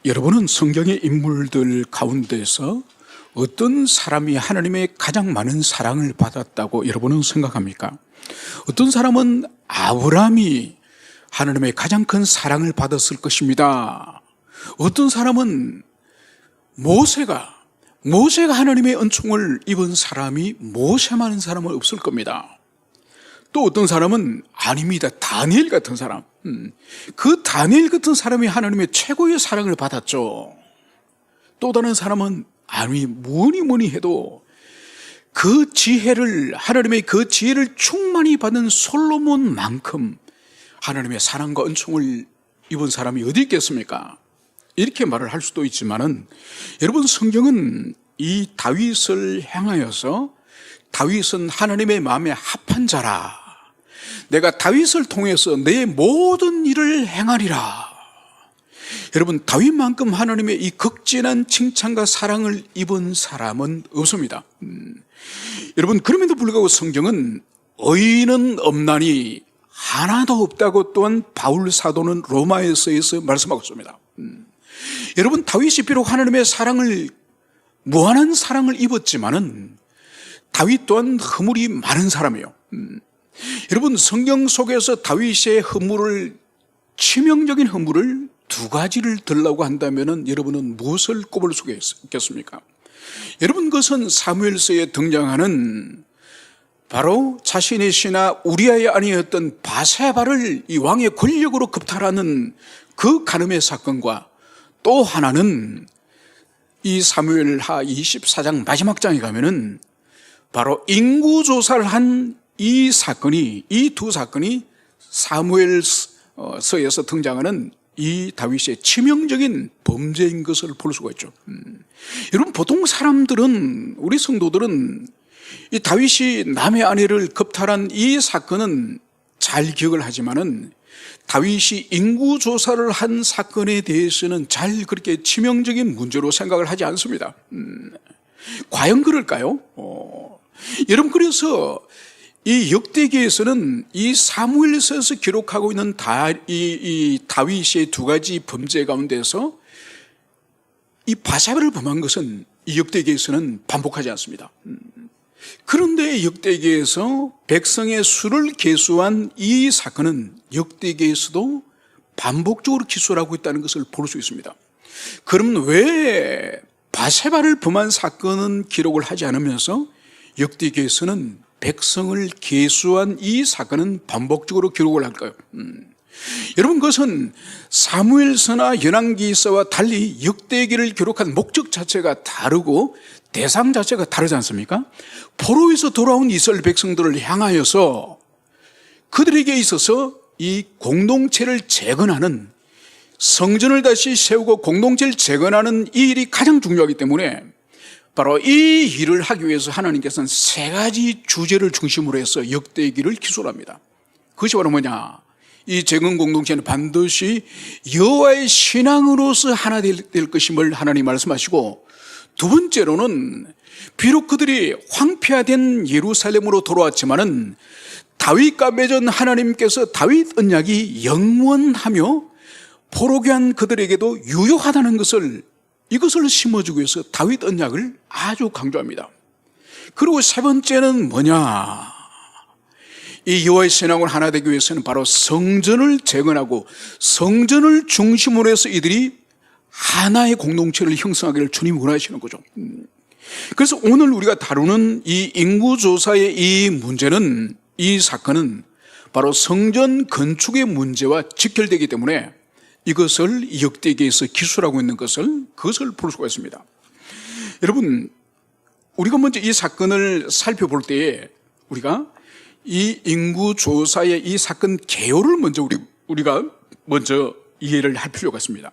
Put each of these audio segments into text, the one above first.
여러분은 성경의 인물들 가운데서 어떤 사람이 하나님의 가장 많은 사랑을 받았다고 여러분은 생각합니까? 어떤 사람은 아브라함이 하나님의 가장 큰 사랑을 받았을 것입니다. 어떤 사람은 모세가 하나님의 은총을 입은 사람이 모세만한 사람은 없을 겁니다. 또 어떤 사람은 아닙니다. 다니엘 같은 사람. 그 다니엘 같은 사람이 하나님의 최고의 사랑을 받았죠. 또 다른 사람은 아니 뭐니 해도 그 지혜를 하나님의 그 지혜를 충만히 받은 솔로몬만큼 하나님의 사랑과 은총을 입은 사람이 어디 있겠습니까? 이렇게 말을 할 수도 있지만은 여러분, 성경은 이 다윗을 향하여서 다윗은 하나님의 마음에 합한 자라, 내가 다윗을 통해서 내 모든 일을 행하리라. 여러분, 다윗만큼 하나님의 이 극진한 칭찬과 사랑을 입은 사람은 없습니다. 여러분, 그럼에도 불구하고 성경은 의인은 없나니 하나도 없다고 또한 바울 사도는 로마에서에서 말씀하고 있습니다. 여러분, 다윗이 비록 하나님의 사랑을 무한한 사랑을 입었지만은 다윗 또한 허물이 많은 사람이에요. 여러분, 성경 속에서 다윗의 허물을, 치명적인 허물을 두 가지를 들라고 한다면은 여러분은 무엇을 꼽을 수가 있겠습니까? 여러분, 그것은 사무엘서에 등장하는 바로 자신의 신하 우리아의 아내였던 바세바를 이 왕의 권력으로 급탈하는 그 간음의 사건과, 또 하나는 이 사무엘하 24장 마지막 장에 가면은 바로 인구조사를 한 이 사건이, 이 두 사건이 사무엘서에서 등장하는 이 다윗의 치명적인 범죄인 것을 볼 수가 있죠. 여러분, 보통 사람들은, 우리 성도들은 이 다윗이 남의 아내를 겁탈한 이 사건은 잘 기억을 하지만은 다윗이 인구조사를 한 사건에 대해서는 잘 그렇게 치명적인 문제로 생각을 하지 않습니다. 과연 그럴까요? 여러분, 그래서 이 역대기에서는 이 사무엘서에서 기록하고 있는 이 다윗의 두 가지 범죄 가운데서 이 바세바를 범한 것은 이 역대기에서는 반복하지 않습니다. 그런데 역대기에서 백성의 수를 계수한 이 사건은 역대기에서도 반복적으로 기술을 하고 있다는 것을 볼 수 있습니다. 그럼 왜 바세바를 범한 사건은 기록을 하지 않으면서 역대기에서는 백성을 계수한 이 사건은 반복적으로 기록을 할까요? 여러분, 그것은 사무엘서나 열왕기서와 달리 역대기를 기록한 목적 자체가 다르고 대상 자체가 다르지 않습니까? 포로에서 돌아온 이스라엘 백성들을 향하여서 그들에게 있어서 이 공동체를 재건하는, 성전을 다시 세우고 공동체를 재건하는 이 일이 가장 중요하기 때문에 바로 이 일을 하기 위해서 하나님께서는 세 가지 주제를 중심으로 해서 역대기를 기술합니다. 그것이 바로 뭐냐? 이 재건 공동체는 반드시 여호와의 신앙으로서 하나 될 것임을 하나님 말씀하시고, 두 번째로는 비록 그들이 황폐화된 예루살렘으로 돌아왔지만은 다윗과 맺은 하나님께서 다윗 언약이 영원하며 포로귀한 그들에게도 유효하다는 것을, 이것을 심어주기 위해서 다윗 언약을 아주 강조합니다. 그리고 세 번째는 뭐냐? 이 여호와의 신앙으로 하나 되기 위해서는 바로 성전을 재건하고 성전을 중심으로 해서 이들이 하나의 공동체를 형성하기를 주님이 원하시는 거죠. 그래서 오늘 우리가 다루는 이 인구조사의 이 문제는, 이 사건은 바로 성전 건축의 문제와 직결되기 때문에 이것을 역대기에서 기술하고 있는 그것을 볼 수가 있습니다. 여러분, 우리가 먼저 이 사건을 살펴볼 때에 우리가 이 인구조사의 이 사건 개요를 먼저 우리가 먼저 이해를 할 필요가 있습니다.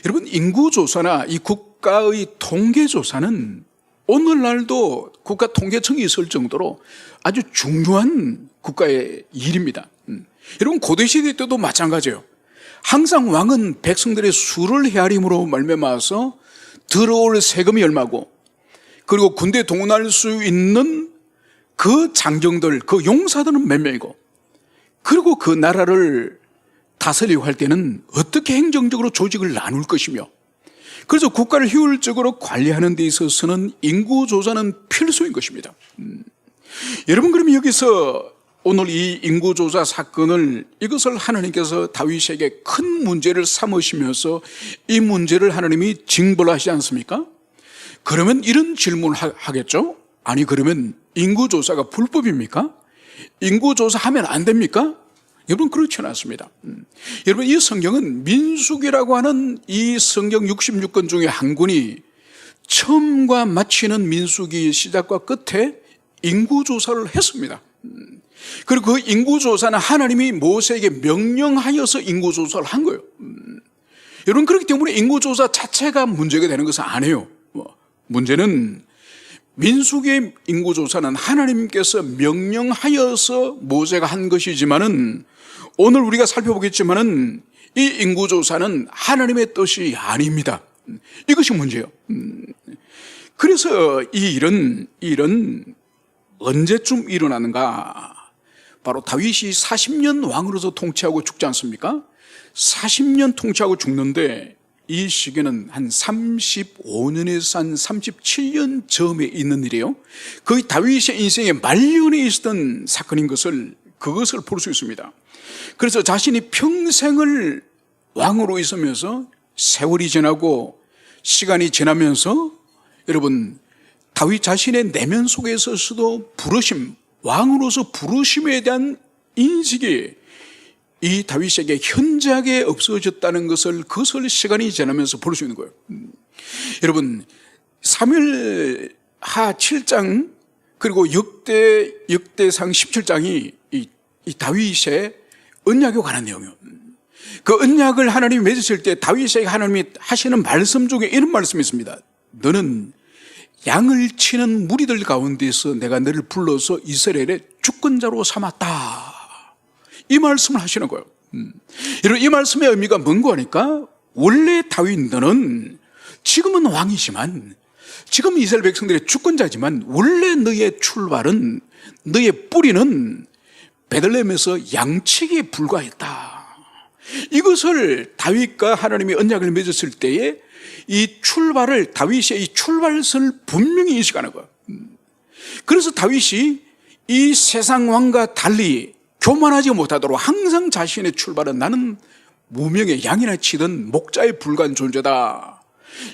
여러분, 인구조사나 이 국가의 통계조사는 오늘날도 국가통계청이 있을 정도로 아주 중요한 국가의 일입니다. 여러분, 고대시대 때도 마찬가지예요. 항상 왕은 백성들의 수를 헤아림으로 말미암아서 들어올 세금이 얼마고, 그리고 군대에 동원할 수 있는 그 장정들, 그 용사들은 몇 명이고, 그리고 그 나라를 다스리고 할 때는 어떻게 행정적으로 조직을 나눌 것이며, 그래서 국가를 효율적으로 관리하는 데 있어서는 인구조사는 필수인 것입니다. 여러분, 그러면 여기서 오늘 이 인구조사 사건을, 이것을 하나님께서 다윗에게 큰 문제를 삼으시면서 이 문제를 하나님이 징벌 하시지 않습니까? 그러면 이런 질문을 하겠죠? 아니, 그러면 인구조사가 불법입니까? 인구조사하면 안 됩니까? 여러분, 그렇지는 않습니다. 여러분, 이 성경은 민수기라고 하는 이 성경 66권 중에 한 권이 처음과 마치는 민수기 시작과 끝에 인구조사를 했습니다. 그리고 그 인구조사는 하나님이 모세에게 명령하여서 인구조사를 한 거예요. 여러분, 그렇기 때문에 인구조사 자체가 문제가 되는 것은 아니에요. 문제는 민수기의 인구조사는 하나님께서 명령하여서 모세가 한 것이지만은, 오늘 우리가 살펴보겠지만은 이 인구조사는 하나님의 뜻이 아닙니다. 이것이 문제예요. 그래서 이 일은 언제쯤 일어나는가? 바로 다윗이 40년 왕으로서 통치하고 죽지 않습니까? 40년 통치하고 죽는데 이 시기는 한 35년에서 한 37년 즈음에 있는 일이에요. 거의 다윗의 인생의 말년에 있었던 사건인 그것을 볼 수 있습니다. 그래서 자신이 평생을 왕으로 있으면서 세월이 지나고 시간이 지나면서, 여러분, 다윗 자신의 내면 속에서도 부르심, 왕으로서 부르심에 대한 인식이 이 다윗에게 현저하게 없어졌다는 그것을 시간이 지나면서 볼 수 있는 거예요. 여러분, 사무엘하 7장 그리고 역대상 17장이 이 다윗의 언약에 관한 내용이에요. 그 언약을 하나님이 맺으실 때 다윗에게 하나님이 하시는 말씀 중에 이런 말씀이 있습니다. 너는 양을 치는 무리들 가운데서 내가 너를 불러서 이스라엘의 주권자로 삼았다. 이 말씀을 하시는 거예요. 여러분, 이 말씀의 의미가 뭔가 하니까, 원래 다윗 너는 지금은 왕이지만, 지금 이스라엘 백성들의 주권자지만, 원래 너의 출발은, 너의 뿌리는 베들레헴에서 양치기에 불과했다. 이것을 다윗과 하나님이 언약을 맺었을 때에 이 출발을, 다윗의 이 출발선을 분명히 인식하는 거예요. 그래서 다윗이 이 세상 왕과 달리 교만하지 못하도록 항상 자신의 출발은 나는 무명의 양이나 치던 목자에 불과한 존재다.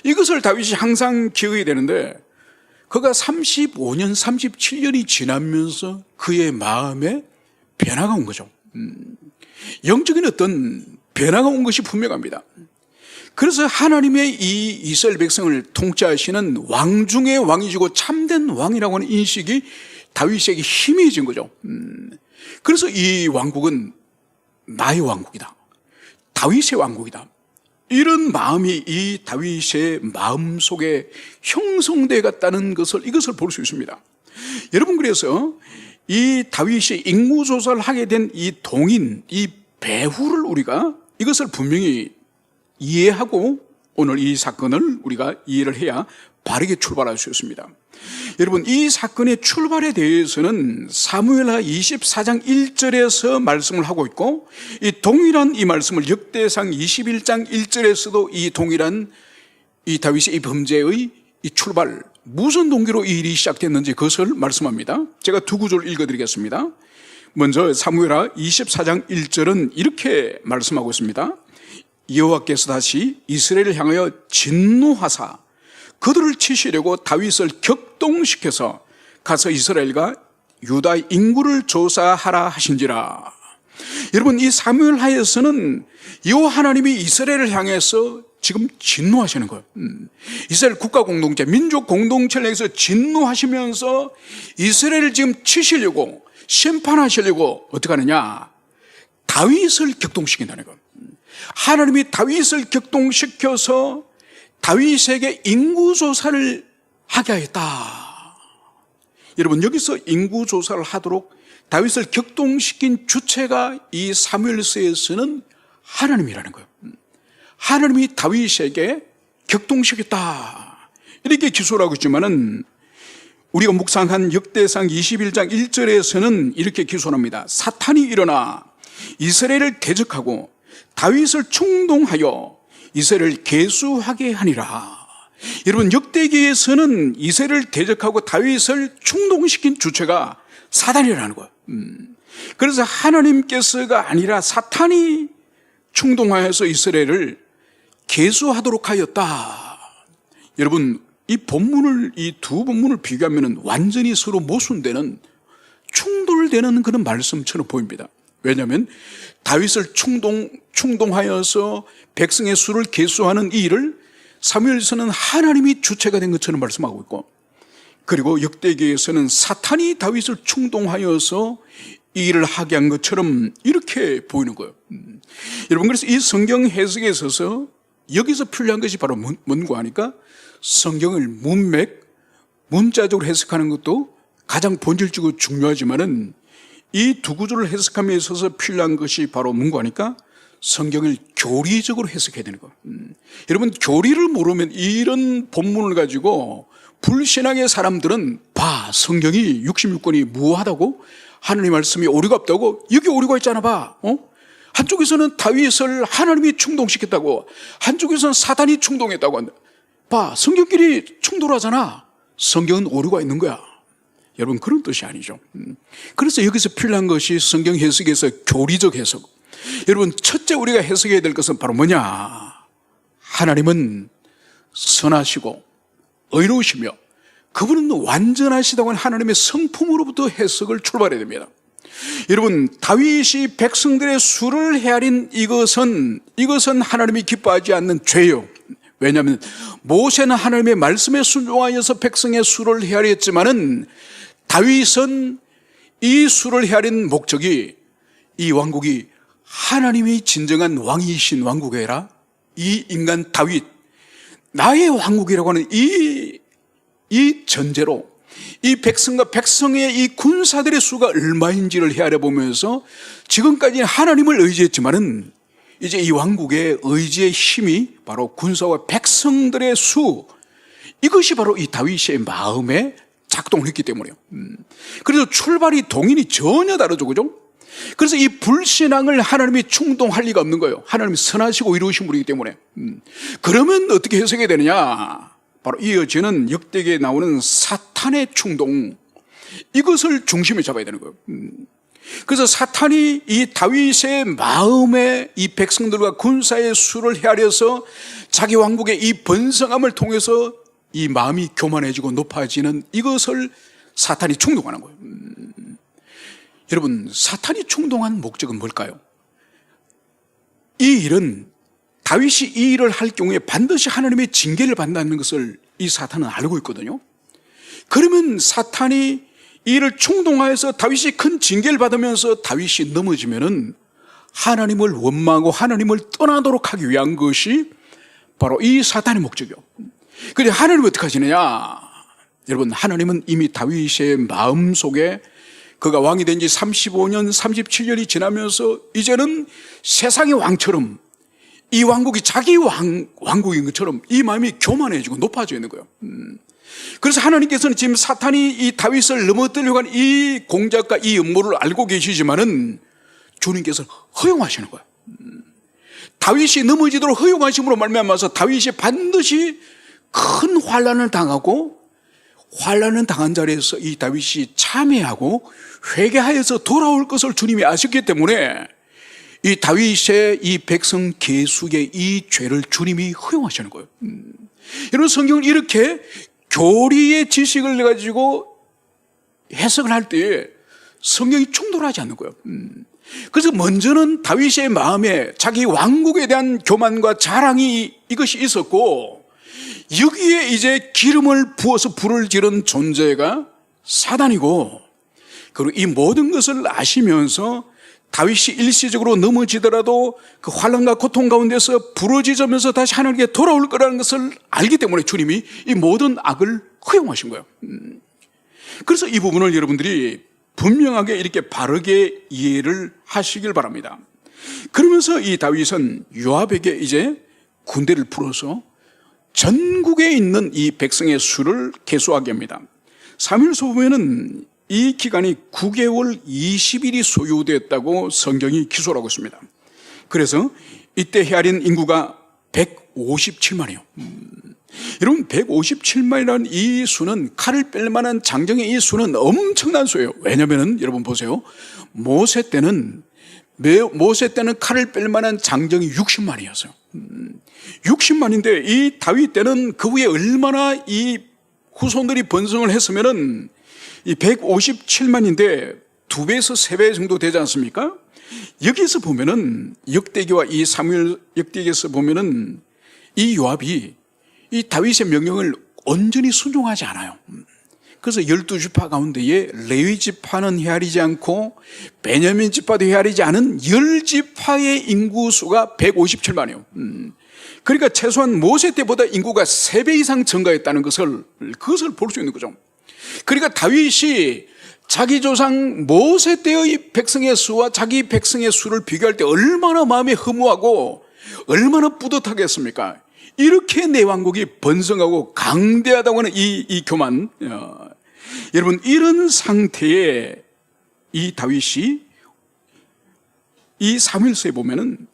이것을 다윗이 항상 기억해야 되는데, 그가 35년, 37년이 지나면서 그의 마음에 변화가 온 거죠. 영적인 어떤 변화가 온 것이 분명합니다. 그래서 하나님의 이 이스라엘 백성을 통치하시는 왕 중의 왕이시고 참된 왕이라고 하는 인식이 다윗에게 희미해진 거죠. 그래서 이 왕국은 나의 왕국이다, 다윗의 왕국이다, 이런 마음이 이 다윗의 마음속에 형성되어 갔다는 이것을 볼 수 있습니다. 여러분, 그래서 이 다윗이 인구조사를 하게 된 이 동인, 이 배후를 우리가 이것을 분명히 이해하고 오늘 이 사건을 우리가 이해를 해야 바르게 출발할 수 있습니다. 여러분, 이 사건의 출발에 대해서는 사무엘하 24장 1절에서 말씀을 하고 있고, 이 동일한 이 말씀을 역대상 21장 1절에서도 이 동일한 이 다윗의 이 범죄의 이 출발, 무슨 동기로 이 일이 시작됐는지 그것을 말씀합니다. 제가 두 구절 읽어드리겠습니다. 먼저 사무엘하 24장 1절은 이렇게 말씀하고 있습니다. 여호와께서 다시 이스라엘을 향하여 진노하사 그들을 치시려고 다윗을 격동시켜서 가서 이스라엘과 유다의 인구를 조사하라 하신지라. 여러분, 이 사무엘하에서는 여호와 하나님이 이스라엘을 향해서 지금 진노하시는 거예요. 이스라엘 국가 공동체, 민족 공동체를 향해서 진노하시면서 이스라엘을 지금 치시려고, 심판하시려고 어떻게 하느냐? 다윗을 격동시킨다는 거예요. 하나님이 다윗을 격동시켜서 다윗에게 인구조사를 하게 하였다. 여러분, 여기서 인구조사를 하도록 다윗을 격동시킨 주체가 이 사무엘서에서는 하나님이라는 거예요. 하나님이 다윗에게 격동시켰다, 이렇게 기소를 하고 있지만은 우리가 묵상한 역대상 21장 1절에서는 이렇게 기소합니다. 사탄이 일어나 이스라엘을 대적하고 다윗을 충동하여 이스라엘을 계수하게 하니라. 여러분, 역대기에서는 이스라엘을 대적하고 다윗을 충동시킨 주체가 사단이라는 거예요. 그래서 하나님께서가 아니라 사탄이 충동하여서 이스라엘을 계수하도록 하였다. 여러분, 이 두 본문을 비교하면 완전히 서로 모순되는, 충돌되는 그런 말씀처럼 보입니다. 왜냐하면 다윗을 충동하여서 백성의 수를 계수하는 이 일을 사무엘서는 하나님이 주체가 된 것처럼 말씀하고 있고, 그리고 역대기에서는 사탄이 다윗을 충동하여서 이 일을 하게 한 것처럼 이렇게 보이는 거예요. 여러분, 그래서 이 성경 해석에 있어서 여기서 필요한 것이 바로 뭔가 하니까 성경을 문자적으로 해석하는 것도 가장 본질적으로 중요하지만은 이 두 구조를 해석함에 있어서 필요한 것이 바로 뭔가 하니까 성경을 교리적으로 해석해야 되는 거예요. 여러분, 교리를 모르면 이런 본문을 가지고 불신앙의 사람들은 성경이 66권이 무하다고, 하나님 말씀이 오류가 없다고, 여기 오류가 있잖아 한쪽에서는 다윗을 하나님이 충동시켰다고, 한쪽에서는 사단이 충동했다고 한다. 성경끼리 충돌하잖아. 성경은 오류가 있는 거야. 여러분, 그런 뜻이 아니죠. 그래서 여기서 필요한 것이 성경 해석에서 교리적 해석. 여러분, 첫째 우리가 해석해야 될 것은 바로 뭐냐? 하나님은 선하시고 의로우시며 그분은 완전하시다고 하는 하나님의 성품으로부터 해석을 출발해야 됩니다. 여러분, 다윗이 백성들의 수를 헤아린 이것은 하나님이 기뻐하지 않는 죄요. 왜냐하면 모세는 하나님의 말씀에 순종하여서 백성의 수를 헤아렸지만은 다윗은 이 수를 헤아린 목적이 이 왕국이 하나님이 진정한 왕이신 왕국이 아니라 이 인간 다윗, 나의 왕국이라고 하는 이 전제로 이 백성과 백성의 이 군사들의 수가 얼마인지를 헤아려 보면서 지금까지 하나님을 의지했지만은 이제 이 왕국의 의지의 힘이 바로 군사와 백성들의 수, 이것이 바로 이 다윗의 마음에 작동을 했기 때문에요. 그래서 출발이 동인이 전혀 다르죠, 그죠? 그래서 이 불신앙을 하나님이 충동할 리가 없는 거예요. 하나님이 선하시고 이루신 분이기 때문에. 그러면 어떻게 해석해야 되느냐? 바로 이어지는 역대기에 나오는 사탄의 충동, 이것을 중심에 잡아야 되는 거예요. 그래서 사탄이 이 다윗의 마음에 이 백성들과 군사의 수를 헤아려서 자기 왕국의 이 번성함을 통해서 이 마음이 교만해지고 높아지는 이것을 사탄이 충동하는 거예요. 여러분, 사탄이 충동한 목적은 뭘까요? 이 일은 다윗이 이 일을 할 경우에 반드시 하나님의 징계를 받는다는 것을 이 사탄은 알고 있거든요. 그러면 사탄이 이 일을 충동하여서 다윗이 큰 징계를 받으면서 다윗이 넘어지면은 하나님을 원망하고 하나님을 떠나도록 하기 위한 것이 바로 이 사탄의 목적이요. 그런데 하나님은 어떻게 하시느냐? 여러분, 하나님은 이미 다윗의 마음속에 그가 왕이 된 지 35년, 37년이 지나면서 이제는 세상의 왕처럼 이 왕국이 자기 왕국인 것처럼 이 마음이 교만해지고 높아져 있는 거예요. 그래서 하나님께서는 지금 사탄이 이 다윗을 넘어뜨리려고 한 이 공작과 이 음모를 알고 계시지만은 주님께서 허용하시는 거예요. 다윗이 넘어지도록 허용하심으로 말미암아서 다윗이 반드시 큰 환난을 당하고, 환난을 당한 자리에서 이 다윗이 참회하고 회개하여서 돌아올 것을 주님이 아셨기 때문에 이 다윗의 이 백성 계수의 이 죄를 주님이 허용하시는 거예요. 여러분, 성경을 이렇게 교리의 지식을 가지고 해석을 할 때 성경이 충돌하지 않는 거예요. 그래서 먼저는 다윗의 마음에 자기 왕국에 대한 교만과 자랑이 이것이 있었고, 여기에 이제 기름을 부어서 불을 지른 존재가 사단이고, 그리고 이 모든 것을 아시면서 다윗이 일시적으로 넘어지더라도 그 환난과 고통 가운데서 부러지면서 다시 하나님께 돌아올 거라는 것을 알기 때문에 주님이 이 모든 악을 허용하신 거예요. 그래서 이 부분을 여러분들이 분명하게 이렇게 바르게 이해를 하시길 바랍니다. 그러면서 이 다윗은 요압에게 이제 군대를 풀어서 전국에 있는 이 백성의 수를 계수하게 합니다. 사무엘서 보면은 이 기간이 9개월 20일이 소요됐다고 성경이 기술하고 있습니다. 그래서 이때 헤아린 인구가 157만이요. 여러분 157만이라는 이 수는 칼을 뺄 만한 장정의 이 수는 엄청난 수예요. 왜냐하면 여러분 보세요. 모세 때는 칼을 뺄 만한 장정이 60만이었어요. 60만인데 이 다윗 때는 그 후에 얼마나 이 후손들이 번성을 했으면은 이 157만인데 2배에서 3배 정도 되지 않습니까? 여기서 보면은 역대기와 이 사무엘 역대기에서 보면은 이 요압이 이 다윗의 명령을 온전히 순종하지 않아요. 그래서 12지파 가운데에 레위 지파는 헤아리지 않고 베냐민 지파도 헤아리지 않은 10지파의 인구수가 157만이에요. 그러니까 최소한 모세 때보다 인구가 3배 이상 증가했다는 것을 볼 수 있는 거죠. 그러니까 다윗이 자기 조상 모세 때의 백성의 수와 자기 백성의 수를 비교할 때 얼마나 마음이 허무하고 얼마나 뿌듯하겠습니까? 이렇게 내 왕국이 번성하고 강대하다고 하는 이 교만. 여러분 이런 상태에 이 다윗이 이 사무엘서에 보면은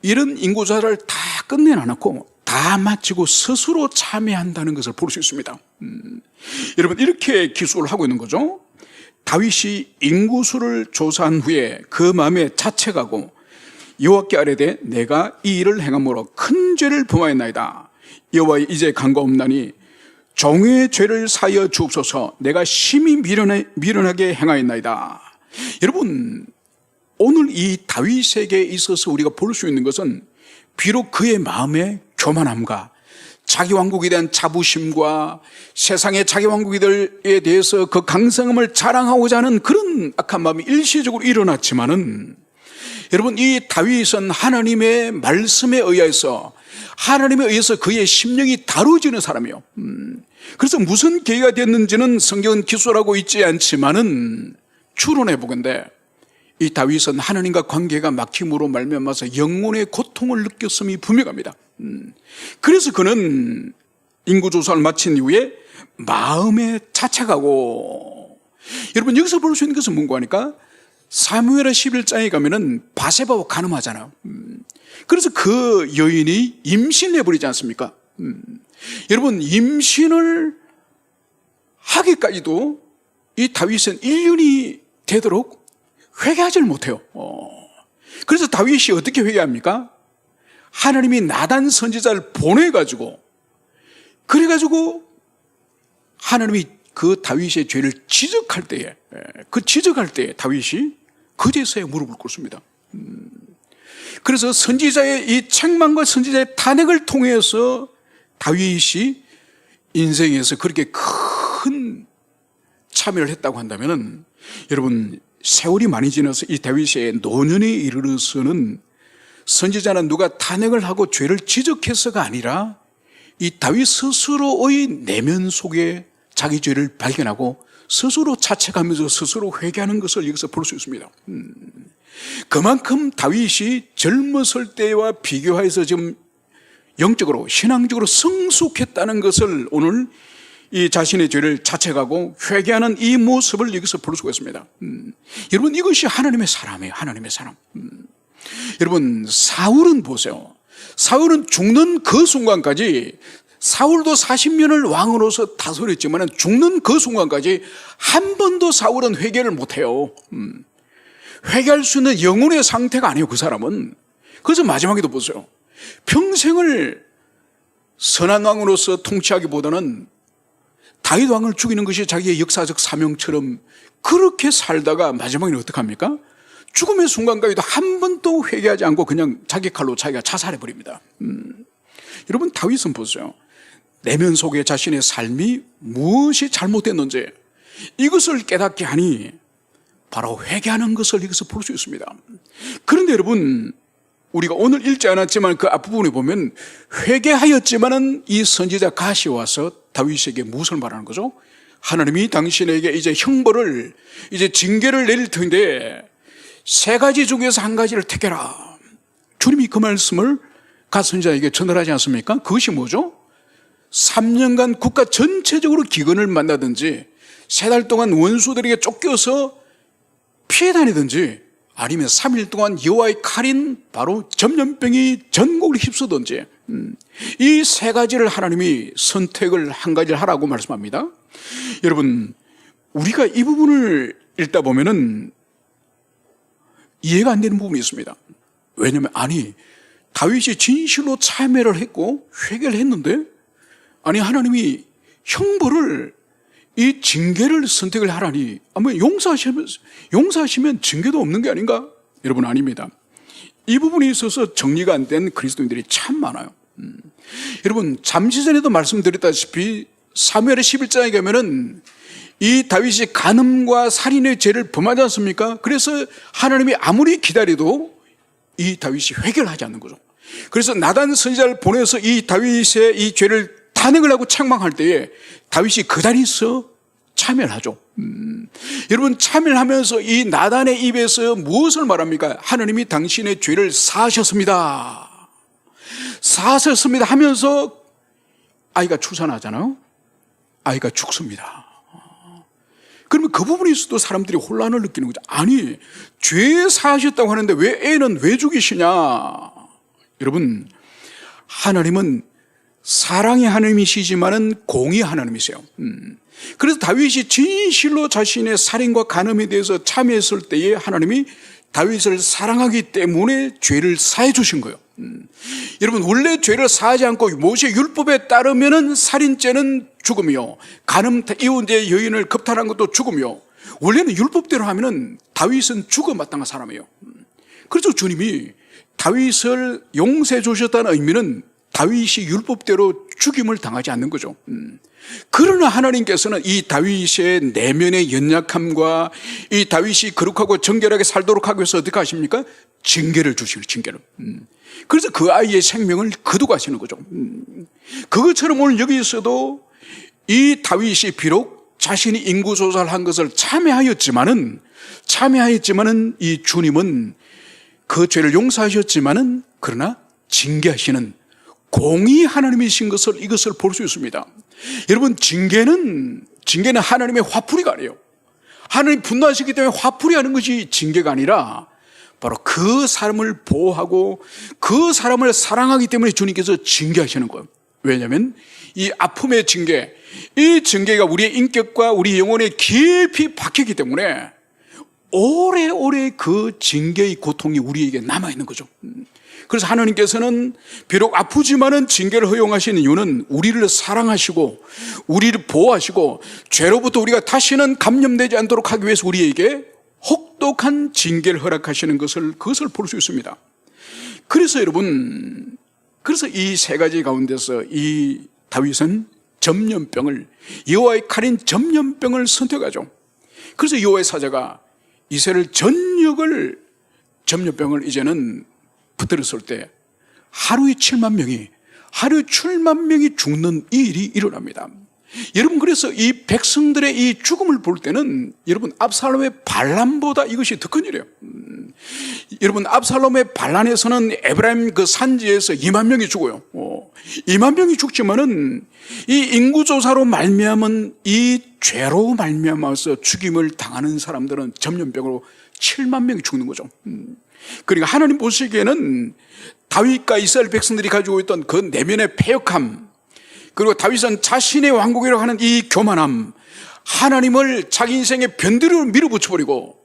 이런 인구조사를 다 끝내놔놓고 다 마치고 스스로 참여한다는 것을 볼 수 있습니다. 여러분 이렇게 기술을 하고 있는 거죠. 다윗이 인구수를 조사한 후에 그 마음에 자책하고 여호와께 아뢰되 내가 이 일을 행함으로 큰 죄를 범하였나이다. 여호와 이제 간과없나니 종의 죄를 사하여 주옵소서. 내가 심히 미련하게 행하였나이다. 여러분 오늘 이 다윗에게 있어서 우리가 볼 수 있는 것은 비록 그의 마음의 교만함과 자기 왕국에 대한 자부심과 세상의 자기 왕국에 대해서 그 강성함을 자랑하고자 하는 그런 악한 마음이 일시적으로 일어났지만은 여러분 이 다윗은 하나님의 말씀에 의해서 그의 심령이 다루어지는 사람이에요. 그래서 무슨 계기가 됐는지는 성경은 기술하고 있지 않지만은 추론해 보건대 이 다윗은 하나님과 관계가 막힘으로 말미암아서 영혼의 고통을 느꼈음이 분명합니다. 그래서 그는 인구조사를 마친 이후에 마음에 자책하고, 여러분 여기서 볼 수 있는 것은 뭔가 하니까 사무엘하 11장에 가면은 바세바와 간음하잖아요. 그래서 그 여인이 임신을 해버리지 않습니까? 여러분 임신을 하기까지도 이 다윗은 1년이 되도록 회개하지를 못해요. 그래서 다윗이 어떻게 회개합니까? 하나님이 나단 선지자를 보내가지고 그래가지고 하나님이 그 다윗의 죄를 지적할 때에 다윗이 그제서야 무릎을 꿇습니다. 그래서 선지자의 이 책망과 선지자의 탄핵을 통해서 다윗이 인생에서 그렇게 큰 참여를 했다고 한다면은 여러분 세월이 많이 지나서 이 다윗의 노년에 이르러서는 선지자는 누가 탄핵을 하고 죄를 지적해서가 아니라 이 다윗 스스로의 내면 속에 자기 죄를 발견하고 스스로 자책하면서 스스로 회개하는 것을 여기서 볼 수 있습니다. 그만큼 다윗이 젊었을 때와 비교해서 지금 영적으로 신앙적으로 성숙했다는 것을 오늘 이 자신의 죄를 자책하고 회개하는 이 모습을 여기서 볼 수가 있습니다. 여러분 이것이 하나님의 사람이에요. 하나님의 사람. 여러분 사울은 보세요. 사울은 죽는 그 순간까지, 사울도 40년을 왕으로서 다스렸지만 죽는 그 순간까지 한 번도 사울은 회개를 못해요. 회개할 수 있는 영혼의 상태가 아니에요, 그 사람은. 그래서 마지막에도 보세요. 평생을 선한 왕으로서 통치하기보다는 다윗 왕을 죽이는 것이 자기의 역사적 사명처럼 그렇게 살다가 마지막에는 어떡합니까? 죽음의 순간까지도 한 번도 회개하지 않고 그냥 자기 칼로 자기가 자살해버립니다. 여러분 다윗은 보세요. 내면 속에 자신의 삶이 무엇이 잘못됐는지 이것을 깨닫게 하니 바로 회개하는 것을 여기서 볼 수 있습니다. 그런데 여러분 우리가 오늘 읽지 않았지만 그 앞부분에 보면 회개하였지만은 이 선지자 갓이 와서 다윗에게 무엇을 말하는 거죠? 하나님이 당신에게 이제 형벌을, 이제 징계를 내릴 텐데 3가지 중에서 1가지를 택해라. 주님이 그 말씀을 갓 선지자에게 전달하지 않습니까? 그것이 뭐죠? 3년간 국가 전체적으로 기근을 만나든지 3달 동안 원수들에게 쫓겨서 피해 다니든지 아니면 3일 동안 여호와의 칼인 바로 전염병이 전국을 휩쓰던지 이 세 가지를 하나님이 선택을 한 가지를 하라고 말씀합니다. 여러분, 우리가 이 부분을 읽다 보면은 이해가 안 되는 부분이 있습니다. 왜냐하면 다윗이 진실로 참회를 했고 회개를 했는데 하나님이 형벌을 이 징계를 선택을 하라니 아마 용서하시면 징계도 없는 게 아닌가? 여러분, 아닙니다. 이 부분에 있어서 정리가 안 된 그리스도인들이 참 많아요. 여러분, 잠시 전에도 말씀드렸다시피 사무엘의 11장에 가면은 이 다윗이 간음과 살인의 죄를 범하지 않습니까? 그래서 하나님이 아무리 기다려도 이 다윗이 회개를 하지 않는 거죠. 그래서 나단 선지자를 보내서 이 다윗의 이 죄를 탄핵을 하고 책망할 때에 다윗이 그 자리에서 참여를 하죠. 여러분, 참여를 하면서 이 나단의 입에서 무엇을 말합니까? 하나님이 당신의 죄를 사하셨습니다. 사하셨습니다 하면서 아이가 출산하잖아요. 아이가 죽습니다. 그러면 그 부분에 있어도 사람들이 혼란을 느끼는 거죠. 죄 사하셨다고 하는데 왜 애는 왜 죽이시냐? 여러분, 하나님은 사랑의 하나님이시지만은 공의 하나님이세요. 그래서 다윗이 진실로 자신의 살인과 간음에 대해서 참여했을 때에 하나님이 다윗을 사랑하기 때문에 죄를 사해 주신 거예요. 여러분, 원래 죄를 사하지 않고 모세 율법에 따르면은 살인죄는 죽음이요, 간음 이혼죄 여인을 겁탈한 것도 죽음이요. 원래는 율법대로 하면은 다윗은 죽어 마땅한 사람이에요. 그래서 주님이 다윗을 용서해 주셨다는 의미는 다윗이 율법대로 죽임을 당하지 않는 거죠. 그러나 하나님께서는 이 다윗의 내면의 연약함과 이 다윗이 거룩하고 정결하게 살도록 하기 위해서 어떻게 하십니까? 징계를 주시는 징계를. 그래서 그 아이의 생명을 거두가시는 거죠. 그것처럼 오늘 여기서도 이 다윗이 비록 자신이 인구조사를 한 것을 참회하였지만은 이 주님은 그 죄를 용서하셨지만은 그러나 징계하시는 공의 하나님이신 것을 이것을 볼 수 있습니다. 여러분, 징계는 하나님의 화풀이가 아니에요. 하나님 분노하시기 때문에 화풀이 하는 것이 징계가 아니라 바로 그 사람을 보호하고 그 사람을 사랑하기 때문에 주님께서 징계하시는 거예요. 왜냐하면 이 아픔의 징계, 이 징계가 우리의 인격과 우리 영혼에 깊이 박히기 때문에 오래오래 그 징계의 고통이 우리에게 남아있는 거죠. 그래서 하나님께서는 비록 아프지만은 징계를 허용하시는 이유는 우리를 사랑하시고 우리를 보호하시고 죄로부터 우리가 다시는 감염되지 않도록 하기 위해서 우리에게 혹독한 징계를 허락하시는 그것을 볼 수 있습니다. 그래서 여러분, 이 세 가지 가운데서 이 다윗은 여호와의 칼인 전염병을 선택하죠. 그래서 여호와의 사자가 이스라엘 전역을 전염병을 이제는 붙들었을 때 하루에 7만 명이 죽는 이 일이 일어납니다. 여러분, 그래서 이 백성들의 이 죽음을 볼 때는 여러분, 압살롬의 반란보다 이것이 더 큰 일이에요. 여러분, 압살롬의 반란에서는 에브라임 그 산지에서 2만 명이 죽어요. 2만 명이 죽지만은 이 인구조사로 말미암은 이 죄로 말미암아서 죽임을 당하는 사람들은 전염병으로 7만 명이 죽는 거죠. 그러니까 하나님 보시기에는 다윗과 이스라엘 백성들이 가지고 있던 그 내면의 패역함, 그리고 다윗은 자신의 왕국이라고 하는 이 교만함, 하나님을 자기 인생의 변두리로 밀어붙여버리고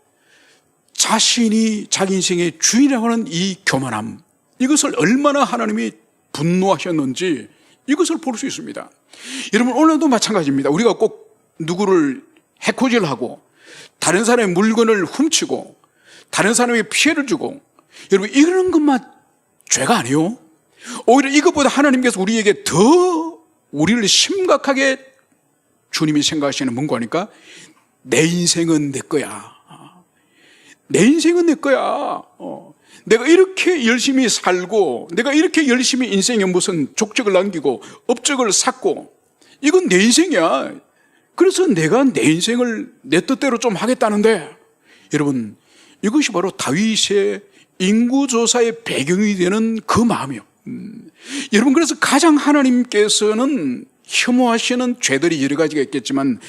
자신이 자기 인생의 주인이라고 하는 이 교만함, 이것을 얼마나 하나님이 분노하셨는지 이것을 볼 수 있습니다. 여러분, 오늘도 마찬가지입니다. 우리가 꼭 누구를 해코지하고 다른 사람의 물건을 훔치고 다른 사람에게 피해를 주고, 여러분, 이런 것만 죄가 아니에요. 오히려 이것보다 하나님께서 우리에게 더 우리를 심각하게 주님이 생각하시는 뭔가 하니까 내 인생은 내 거야. 내 인생은 내 거야. 내가 이렇게 열심히 살고 내가 이렇게 열심히 인생에 무슨 족적을 남기고 업적을 쌓고 이건 내 인생이야. 그래서 내가 내 인생을 내 뜻대로 좀 하겠다는데, 여러분, 이것이 바로 다윗의 인구조사의 배경이 되는 그 마음이에요. 여러분, 그래서 가장 하나님께서는 혐오하시는 죄들이 여러 가지가 있겠지만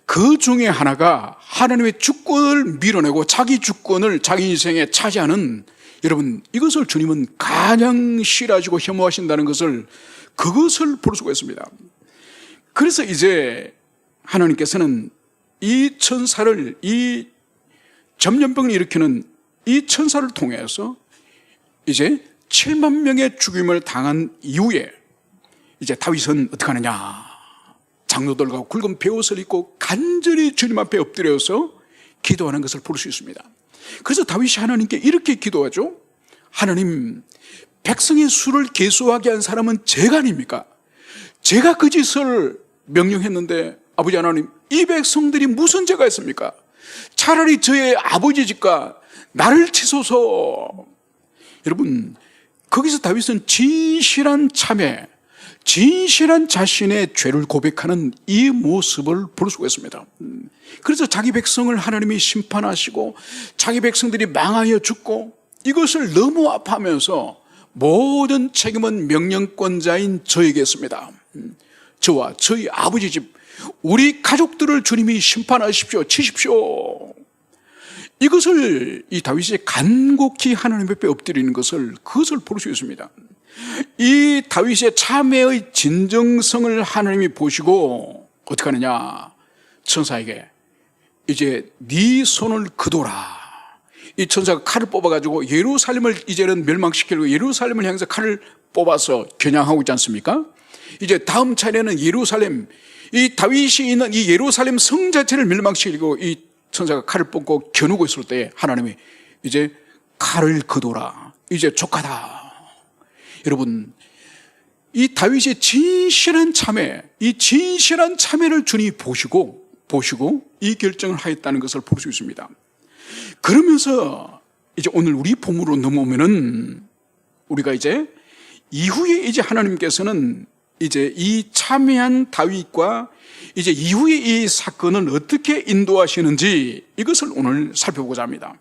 그 중에 하나가 하나님의 주권을 밀어내고 자기 주권을 자기 인생에 차지하는, 여러분, 이것을 주님은 가장 싫어하시고 혐오하신다는 것을, 그것을 볼 수가 있습니다. 그래서 이제 하나님께서는 이 천사를, 이 전염병을 일으키는 이 천사를 통해서 이제 7만 명의 죽임을 당한 이후에 이제 다윗은 어떻게 하느냐, 장로들과 굵은 베옷을 입고 간절히 주님 앞에 엎드려서 기도하는 것을 볼 수 있습니다. 그래서 다윗이 하나님께 이렇게 기도하죠. 하나님, 백성의 수를 계수하게 한 사람은 제가 아닙니까? 제가 그 짓을 명령했는데 아버지 하나님, 이 백성들이 무슨 죄가 있습니까? 차라리 저의 아버지 집과 나를 치소서. 여러분, 거기서 다윗은 진실한 참회, 진실한 자신의 죄를 고백하는 이 모습을 볼 수가 있습니다. 그래서 자기 백성을 하나님이 심판하시고 자기 백성들이 망하여 죽고 이것을 너무 아파하면서 모든 책임은 명령권자인 저에게 있습니다. 저와 저희 아버지 집, 우리 가족들을 주님이 심판하십시오, 치십시오. 이것을 이 다윗이 간곡히 하나님 앞에 엎드리는 것을, 그것을 볼 수 있습니다. 이 다윗의 참회의 진정성을 하나님이 보시고 어떻게 하느냐, 천사에게 이제 네 손을 그도라. 이 천사가 칼을 뽑아가지고 예루살렘을 이제는 멸망시키려고 예루살렘을 향해서 칼을 뽑아서 겨냥하고 있지 않습니까? 이제 다음 차례는 예루살렘, 이 다윗이 있는 이 예루살렘 성 자체를 멸망시키려고 이 천사가 칼을 뽑고 겨누고 있을 때 하나님이 이제 칼을 그도라. 이제 족하다. 여러분, 이 다윗의 진실한 참회, 이 진실한 참회를 주님이 보시고 이 결정을 하였다는 것을 볼 수 있습니다. 그러면서 이제 오늘 우리 본문으로 넘어오면은 우리가 이제 이후에 이제 하나님께서는 이제 이 참회한 다윗과 이제 이후에 이 사건을 어떻게 인도하시는지 이것을 오늘 살펴보고자 합니다.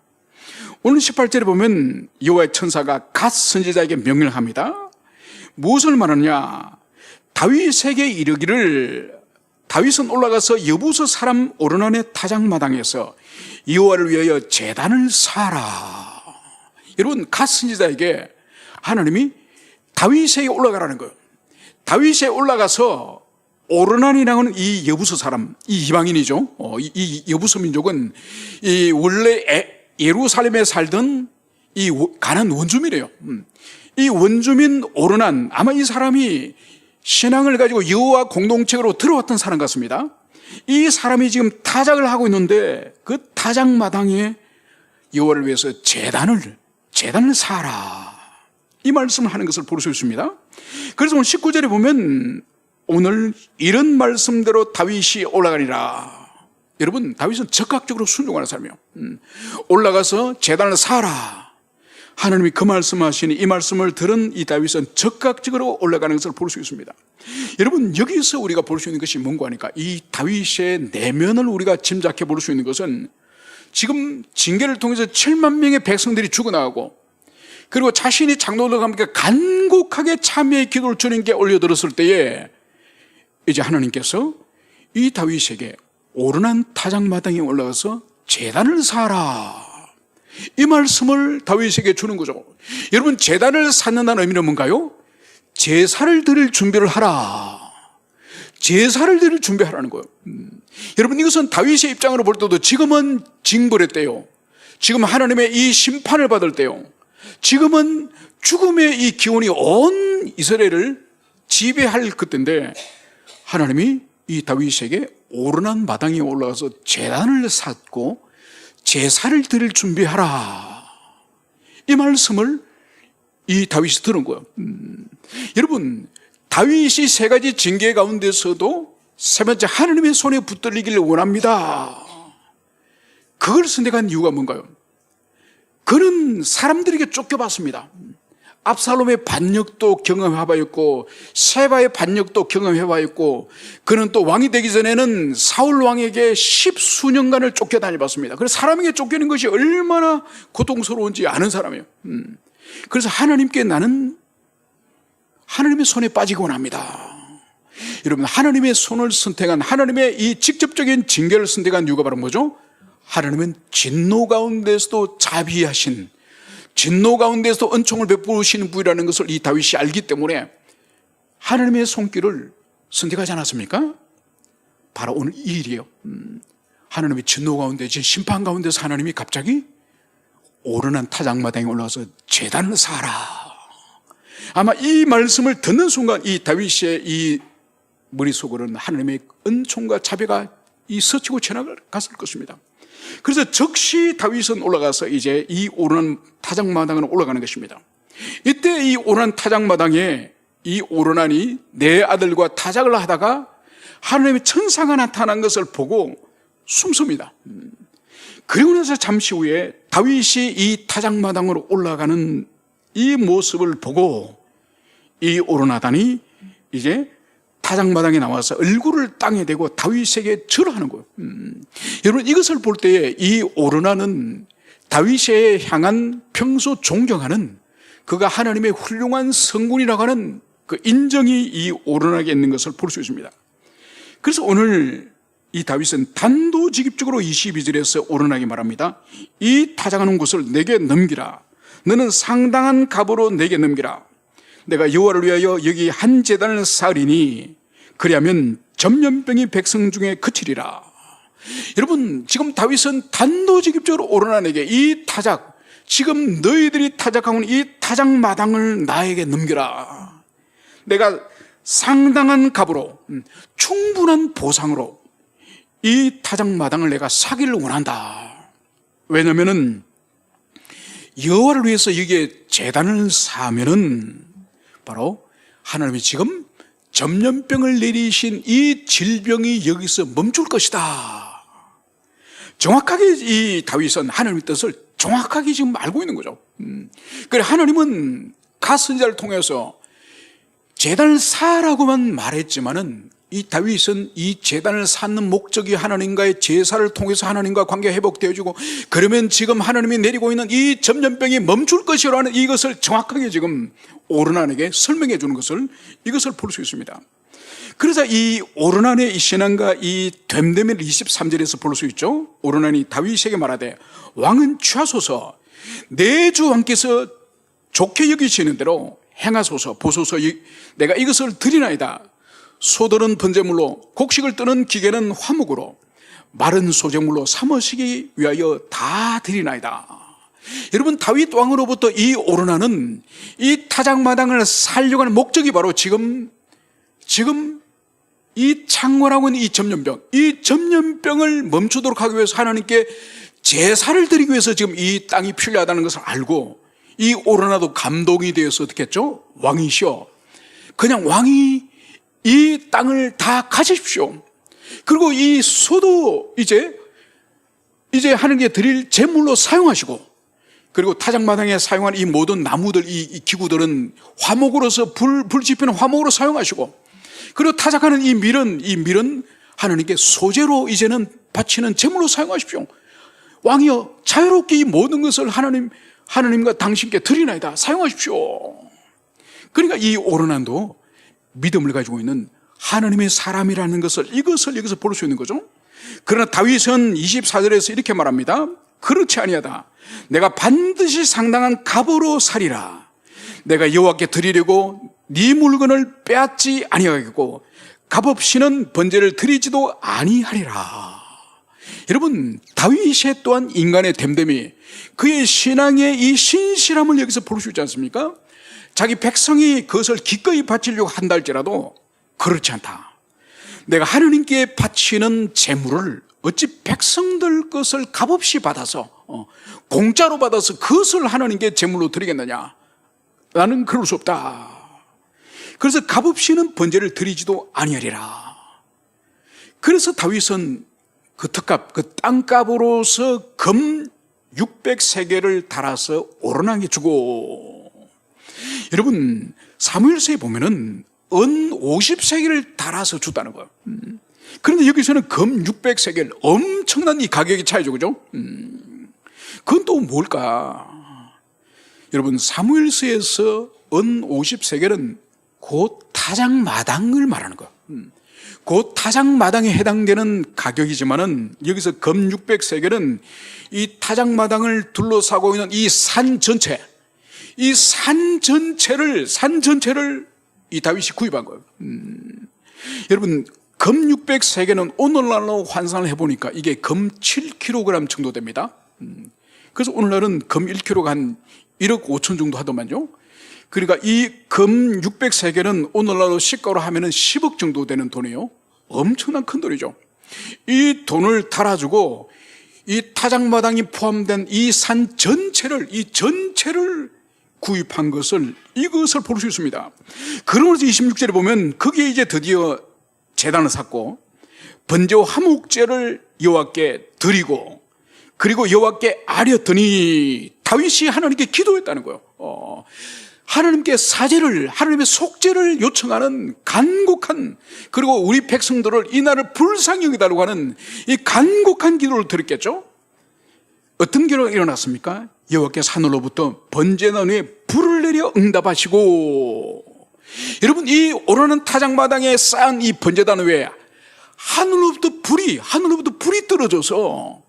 오늘 18절에 보면 여호와의 천사가 갓 선지자에게 명령을 합니다. 무엇을 말하느냐, 다윗에게 이르기를, 다윗은 올라가서 여부서 사람 오르난의 타작마당에서 여호와를 위하여 제단을 쌓아라. 여러분, 갓 선지자에게 하나님이 다윗에게 올라가라는 거예요. 다윗에 올라가서 오르난이라는 이 여부서 사람, 이 이방인이죠. 이 여부서 민족은 이 원래 예루살렘에 살던 이 가난 원주민이에요. 이 원주민 오르난, 아마 이 사람이 신앙을 가지고 여호와 공동체로 들어왔던 사람 같습니다. 이 사람이 지금 타작을 하고 있는데 그 타작마당에 여호와를 위해서 제단을 쌓아라, 이 말씀을 하는 것을 볼 수 있습니다. 그래서 오늘 19절에 보면 오늘 이런 말씀대로 다윗이 올라가니라. 여러분, 다윗은 적극적으로 순종하는 사람이에요. 올라가서 제단을 쌓아라. 하나님이 그 말씀하시니 이 말씀을 들은 이 다윗은 적극적으로 올라가는 것을 볼 수 있습니다. 여러분, 여기서 우리가 볼 수 있는 것이 뭔가 하니까 이 다윗의 내면을 우리가 짐작해 볼 수 있는 것은 지금 징계를 통해서 7만 명의 백성들이 죽어나가고 그리고 자신이 장로들과 함께 간곡하게 참회의 기도를 주님께 올려드렸을 때에 이제 하나님께서 이 다윗에게 오르난 타작마당에 올라가서 제단을 쌓아라, 이 말씀을 다윗에게 주는 거죠. 여러분, 제단을 쌓는다는 의미는 뭔가요? 제사를 드릴 준비를 하라. 제사를 드릴 준비하라는 거예요. 여러분, 이것은 다윗의 입장으로 볼 때도 지금은 징벌의 때요, 지금 하나님의 이 심판을 받을 때요, 지금은 죽음의 이 기온이 온 이스라엘을 지배할 그때인데 하나님이 이 다윗에게 오르난 마당에 올라가서 제단을 쌓고 제사를 드릴 준비하라, 이 말씀을 이 다윗이 들은 거예요. 여러분, 다윗이 세 가지 징계 가운데서도 세 번째, 하나님의 손에 붙들리기를 원합니다. 그걸 선택한 이유가 뭔가요? 그는 사람들에게 쫓겨봤습니다. 압살롬의 반역도 경험해봤고 세바의 반역도 경험해봤고 그는 또 왕이 되기 전에는 사울 왕에게 10수년간을 쫓겨다녀봤습니다. 그래서 사람에게 쫓기는 것이 얼마나 고통스러운지 아는 사람이에요. 그래서 하나님께 나는 하나님의 손에 빠지기 원합니다. 여러분, 하나님의 손을 선택한, 하나님의 이 직접적인 징계를 선택한 이유가 바로 뭐죠? 하나님은 진노 가운데서도 자비하신, 진노 가운데서도 은총을 베푸시는 분이라는 것을 이 다윗이 알기 때문에 하나님의 손길을 선택하지 않았습니까? 바로 오늘 이 일이에요. 하나님의 진노 가운데, 심판 가운데서 하나님이 갑자기 오르난 타작마당에 올라와서 제단을 쌓아라. 아마 이 말씀을 듣는 순간 이 다윗의 이 머릿속으로는 하나님의 은총과 자비가 이 스치고 지나갔을 것입니다. 그래서 즉시 다윗은 올라가서 이제 이 오르난 타작마당으로 올라가는 것입니다. 이때 이 오르난 타작마당에 이 오르난이 내 아들과 타작을 하다가 하나님의 천사가 나타난 것을 보고 숨습니다. 그리고 나서 잠시 후에 다윗이 이 타작마당으로 올라가는 이 모습을 보고 이 오르나단이 이제 타작마당에 나와서 얼굴을 땅에 대고 다윗에게 절하는 거예요. 여러분, 이것을 볼 때에 이 오르나는 다윗에 향한 평소 존경하는, 그가 하나님의 훌륭한 성군이라고 하는 그 인정이 이 오르나에게 있는 것을 볼 수 있습니다. 그래서 오늘 이 다윗은 단도직입적으로 22절에서 오르나에게 말합니다. 이 타작하는 곳을 내게 넘기라. 너는 상당한 값으로 내게 넘기라. 내가 여호와를 위하여 여기 한 제단을 쌓으리니 그리하면 전염병이 백성 중에 그치리라. 여러분, 지금 다윗은 단도직입적으로 오르나에게 이 타작, 지금 너희들이 타작하는 이 타작 마당을 나에게 넘겨라. 내가 상당한 값으로, 충분한 보상으로 이 타작 마당을 내가 사기를 원한다. 왜냐하면 여호와를 위해서 여기에 제단을 쌓으면은 바로 하나님이 지금 전염병을 내리신 이 질병이 여기서 멈출 것이다. 정확하게 이 다윗은 하나님의 뜻을 정확하게 지금 알고 있는 거죠. 그래, 하나님은 갓 선지자를 통해서 제단을 쌓으라고만 말했지만은 이 다윗은 이 제단을 쌓는 목적이 하나님과의 제사를 통해서 하나님과 관계가 회복되어지고, 그러면 지금 하나님이 내리고 있는 이 전염병이 멈출 것이라는 이것을 정확하게 지금 오르난에게 설명해 주는 것을, 이것을 볼 수 있습니다. 그래서 이 오르난의 이 신앙과 이 됨됨을 23절에서 볼 수 있죠. 오르난이 다윗에게 말하되 왕은 취하소서, 내 주 왕께서 좋게 여기시는 대로 행하소서. 보소서, 내가 이것을 드리나이다. 소들은 번제물로, 곡식을 뜨는 기계는 화목으로, 마른 소재물로 삼으시기 위하여 다 드리나이다. 여러분, 다윗 왕으로부터 이 오르나는 이 타작마당을 살려고 하는 목적이 바로 지금 이 창궐하고 있는 이 전염병, 이 전염병을 멈추도록 하기 위해서 하나님께 제사를 드리기 위해서 지금 이 땅이 필요하다는 것을 알고, 이 오르나도 감동이 되어서 어떻게 했죠? 왕이시여, 그냥 왕이 이 땅을 다 가지십시오. 그리고 이 소도 이제 하나님께 드릴 제물로 사용하시고, 그리고 타작마당에 사용한 이 모든 나무들, 이 기구들은 화목으로서 불 지피는 화목으로 사용하시고, 그리고 타작하는 이 밀은 하나님께 소재로 이제는 바치는 제물로 사용하십시오. 왕이여, 자유롭게 이 모든 것을 하나님과 당신께 드리나이다. 사용하십시오. 그러니까 이 오르난도 믿음을 가지고 있는 하나님의 사람이라는 것을, 이것을 여기서 볼 수 있는 거죠. 그러나 다윗은 24절에서 이렇게 말합니다. 그렇지 아니하다. 내가 반드시 상당한 값으로 살리라. 내가 여호와께 드리려고 네 물건을 빼앗지 아니하겠고 값없이는 번제를 드리지도 아니하리라. 여러분, 다윗의 또한 인간의 됨됨이, 그의 신앙의 이 신실함을 여기서 볼 수 있지 않습니까? 자기 백성이 그것을 기꺼이 바치려고 한다 할지라도 그렇지 않다. 내가 하나님께 바치는 제물을 어찌 백성들 것을 값없이 받아서, 공짜로 받아서 그것을 하나님께 제물로 드리겠느냐? 나는 그럴 수 없다. 그래서 값없이는 번제를 드리지도 아니하리라. 그래서 다윗은 그 특값, 그 땅값으로서 금 600세겔을 달아서 오르나에게 주고, 여러분, 사무엘서에 보면은 은 50세겔을 달아서 줬다는 거예요. 그런데 여기서는 금 600세겔, 엄청난 이 가격의 차이죠, 그죠? 그건 또 뭘까? 여러분, 사무엘서에서 은 50세겔은 곧 타작마당을 말하는 거예요. 그 타작마당에 해당되는 가격이지만은 여기서 금 600세겔은 이 타작마당을 둘러싸고 있는 이 산 전체, 이 산 전체를 이 다윗이 구입한 거예요. 여러분, 금 600세겔은 오늘날로 환산을 해보니까 이게 금 7kg 정도 됩니다. 그래서 오늘날은 금 1kg가 한 1억 5천 정도 하더만요. 그러니까 이 금 600세겔은 오늘날로 시가로 하면은 10억 정도 되는 돈이에요. 엄청난 큰 돈이죠. 이 돈을 달아주고 이 타작마당이 포함된 이 산 전체를, 구입한 이것을 볼 수 있습니다. 그러면서 26절에 보면 거기에 이제 드디어 제단을 샀고 번제와 화목제를 여호와께 드리고 그리고 여호와께 아뢰었더니 다윗이 하나님께 기도했다는 거예요. 하나님께 사죄를, 하나님의 속죄를 요청하는 간곡한, 그리고 우리 백성들을 이날을 불쌍히 여기달라고 하는 이 간곡한 기도를 드렸겠죠. 어떤 기도가 일어났습니까? 여호와께서 하늘로부터 번제단 위에 불을 내려 응답하시고, 여러분, 이 오르는 타작마당에 쌓은 이 번제단 위에 하늘로부터 불이 떨어져서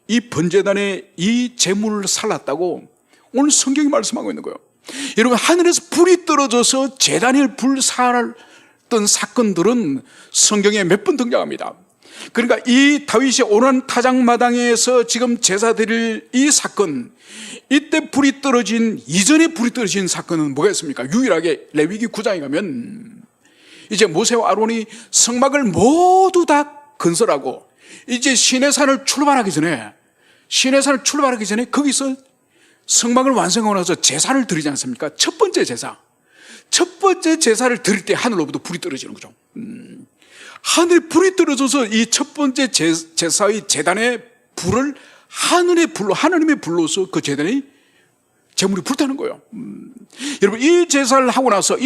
이 번제단에 이 제물을 살랐다고 오늘 성경이 말씀하고 있는 거예요. 여러분, 하늘에서 불이 떨어져서 제단에 불 살았던 사건들은 성경에 몇 번 등장합니다. 그러니까 이 다윗이 오르는 타작마당에서 지금 제사 드릴 이 사건, 이때 불이 떨어진, 이전에 불이 떨어진 사건은 뭐가 있습니까? 유일하게 레위기 9장에 가면 이제 모세와 아론이 성막을 모두 다 건설하고 이제 시내산을 출발하기 전에 거기서 성막을 완성하고 나서 제사를 드리지 않습니까? 첫 번째 제사를 드릴 때 하늘로부터 불이 떨어지는 거죠. 하늘에 불이 떨어져서 이 첫 번째 제사의 제단의 불을 하늘의 불로, 하나님의 불로서 그 제단이 제물이 불타는 거예요. 여러분, 이 제사를 하고 나서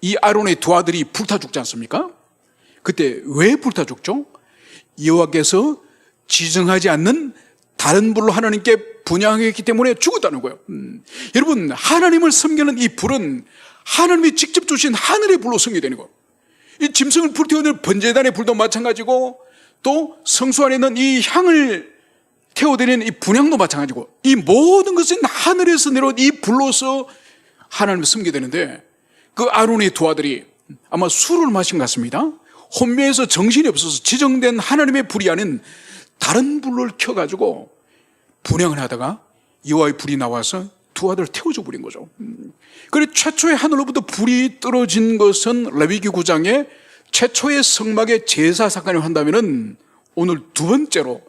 이 아론의 두 아들이 불타 죽지 않습니까? 그때 왜 불타 죽죠? 여호와께서 지정하지 않는 다른 불로 하나님께 분향했기 때문에 죽었다는 거예요. 여러분, 하나님을 섬기는 이 불은 하나님이 직접 주신 하늘의 불로 섬기되는 거예요. 이 짐승을 불태우는 번제단의 불도 마찬가지고, 또 성수 안에 있는 이 향을 태워드리는 이 분향도 마찬가지고, 이 모든 것은 하늘에서 내려온 이 불로서 하나님을 섬기게 되는데, 그 아론의 두 아들이 아마 술을 마신 것 같습니다. 혼미해서 정신이 없어서 지정된 하나님의 불이 아닌 다른 불을 켜가지고 분향을 하다가 여호와의 불이 나와서 두 아들을 태워줘 버린 거죠. 그리고 최초의 하늘로부터 불이 떨어진 것은 레위기 9장에 최초의 성막의 제사 사건을 한다면은, 오늘 두 번째로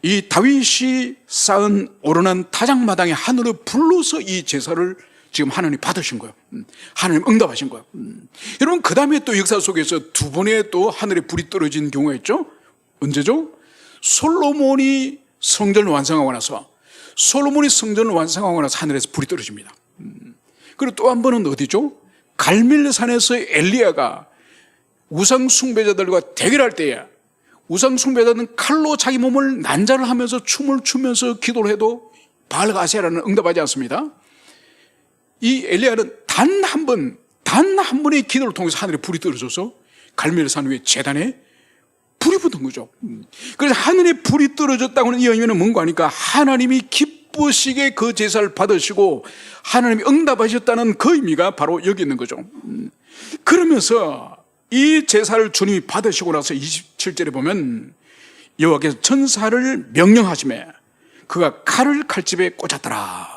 이 다윗이 쌓은 오르난 타작마당의 하늘의 불로서 이 제사를 지금 하나님 받으신 거예요. 하나님 응답하신 거예요. 여러분, 그 다음에 또 역사 속에서 두 번의 또 하늘의 불이 떨어진 경우가 있죠. 언제죠? 솔로몬이 성전을 완성하고 나서 하늘에서 불이 떨어집니다. 그리고 또 한 번은 어디죠? 갈멜산에서 엘리야가 우상 숭배자들과 대결할 때에 우상 숭배자들은 칼로 자기 몸을 난자를 하면서 춤을 추면서 기도를 해도 바알과 아세라는 응답하지 않습니다. 이 엘리야는 단 한 번의 기도를 통해서 하늘에 불이 떨어져서 갈멜산 위에 제단에 불이 붙은 거죠. 그래서 하늘에 불이 떨어졌다고는 이 의미는 뭔가 하니까 하나님이 기쁘시게 그 제사를 받으시고 하나님이 응답하셨다는 그 의미가 바로 여기 있는 거죠. 그러면서 이 제사를 주님이 받으시고 나서 27절에 보면 여호와께서 천사를 명령하시매 그가 칼을 칼집에 꽂았더라.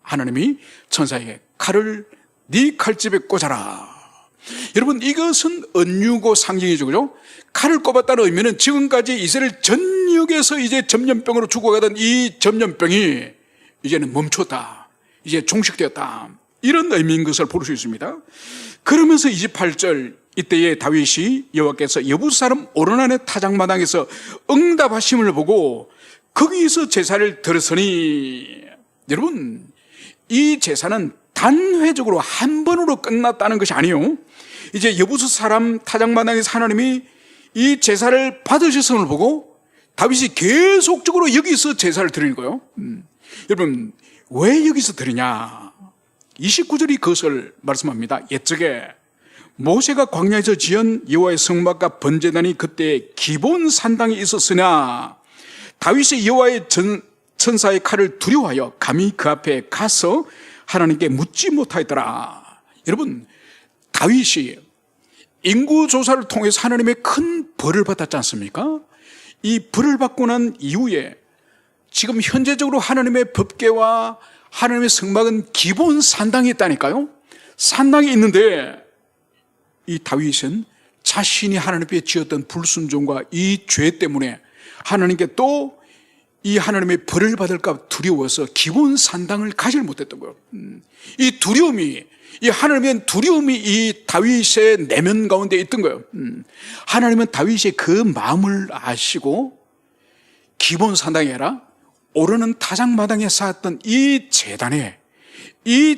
하나님이 천사에게 칼을 네 칼집에 꽂아라. 여러분, 이것은 은유고 상징이죠, 그죠? 칼을 꼽았다는 의미는 지금까지 이스라엘 전역에서 이제 전염병으로 죽어가던 이 전염병이 이제는 멈췄다, 이제 종식되었다, 이런 의미인 것을 볼 수 있습니다. 그러면서 28절, 이때에 다윗이 여호와께서 여부스 사람 오르난의 타작마당에서 응답하심을 보고 거기서 제사를 드렸으니, 여러분, 이 제사는 단회적으로 한 번으로 끝났다는 것이 아니에요. 이제 여부스 사람 타작마당에서 하나님이 이 제사를 받으셨음을 보고 다윗이 계속적으로 여기서 제사를 드리는 거예요. 여러분, 왜 여기서 드리냐? 29절이 그것을 말씀합니다. 옛적에 모세가 광야에서 지은 여호와의 성막과 번제단이 그때 기본 산당에 있었으나 다윗이 여호와의 천사의 칼을 두려워하여 감히 그 앞에 가서 하나님께 묻지 못하였더라. 여러분, 다윗이 인구조사를 통해서 하나님의 큰 벌을 받았지 않습니까? 이 벌을 받고 난 이후에 지금 현재적으로 하나님의 법궤와 하나님의 성막은 기본 산당에 있다니까요. 산당에 있는데 이 다윗은 자신이 하나님께 지었던 불순종과 이 죄 때문에 하나님께 또 이 하나님의 벌을 받을까 두려워서 기본 산당을 가지를 못했던 거예요. 이 두려움이, 이 하나님의 두려움이 이 다윗의 내면 가운데 있던 거예요. 하나님은 다윗의 그 마음을 아시고 기본 산당이 아니라 오르는 타작마당에 쌓았던 이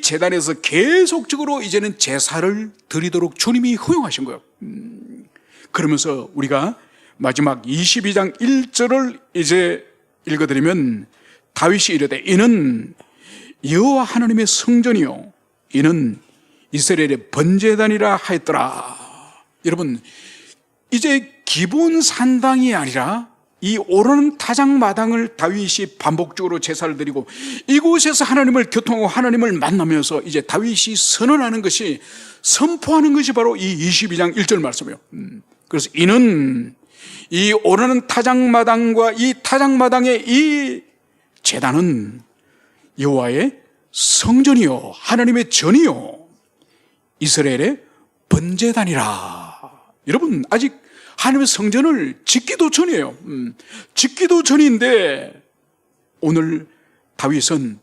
제단에서 계속적으로 이제는 제사를 드리도록 주님이 허용하신 거예요. 그러면서 우리가 마지막 22장 1절을 이제 읽어드리면 다윗이 이르되 이는 여호와 하나님의 성전이요 이는 이스라엘의 번제단이라 하였더라. 여러분, 이제 기본 산당이 아니라 이 오르는 타작마당을 다윗이 반복적으로 제사를 드리고 이곳에서 하나님을 교통하고 하나님을 만나면서 이제 다윗이 선언하는 것이, 선포하는 것이 바로 이 22장 1절 말씀이에요. 그래서 이는 이 오르는 타작마당과 이 타작마당의 이 제단은 여호와의 성전이요 하나님의 전이요 이스라엘의 번제단이라. 여러분, 아직 하나님의 성전을 짓기도 전이에요. 짓기도 전인데 오늘 다윗은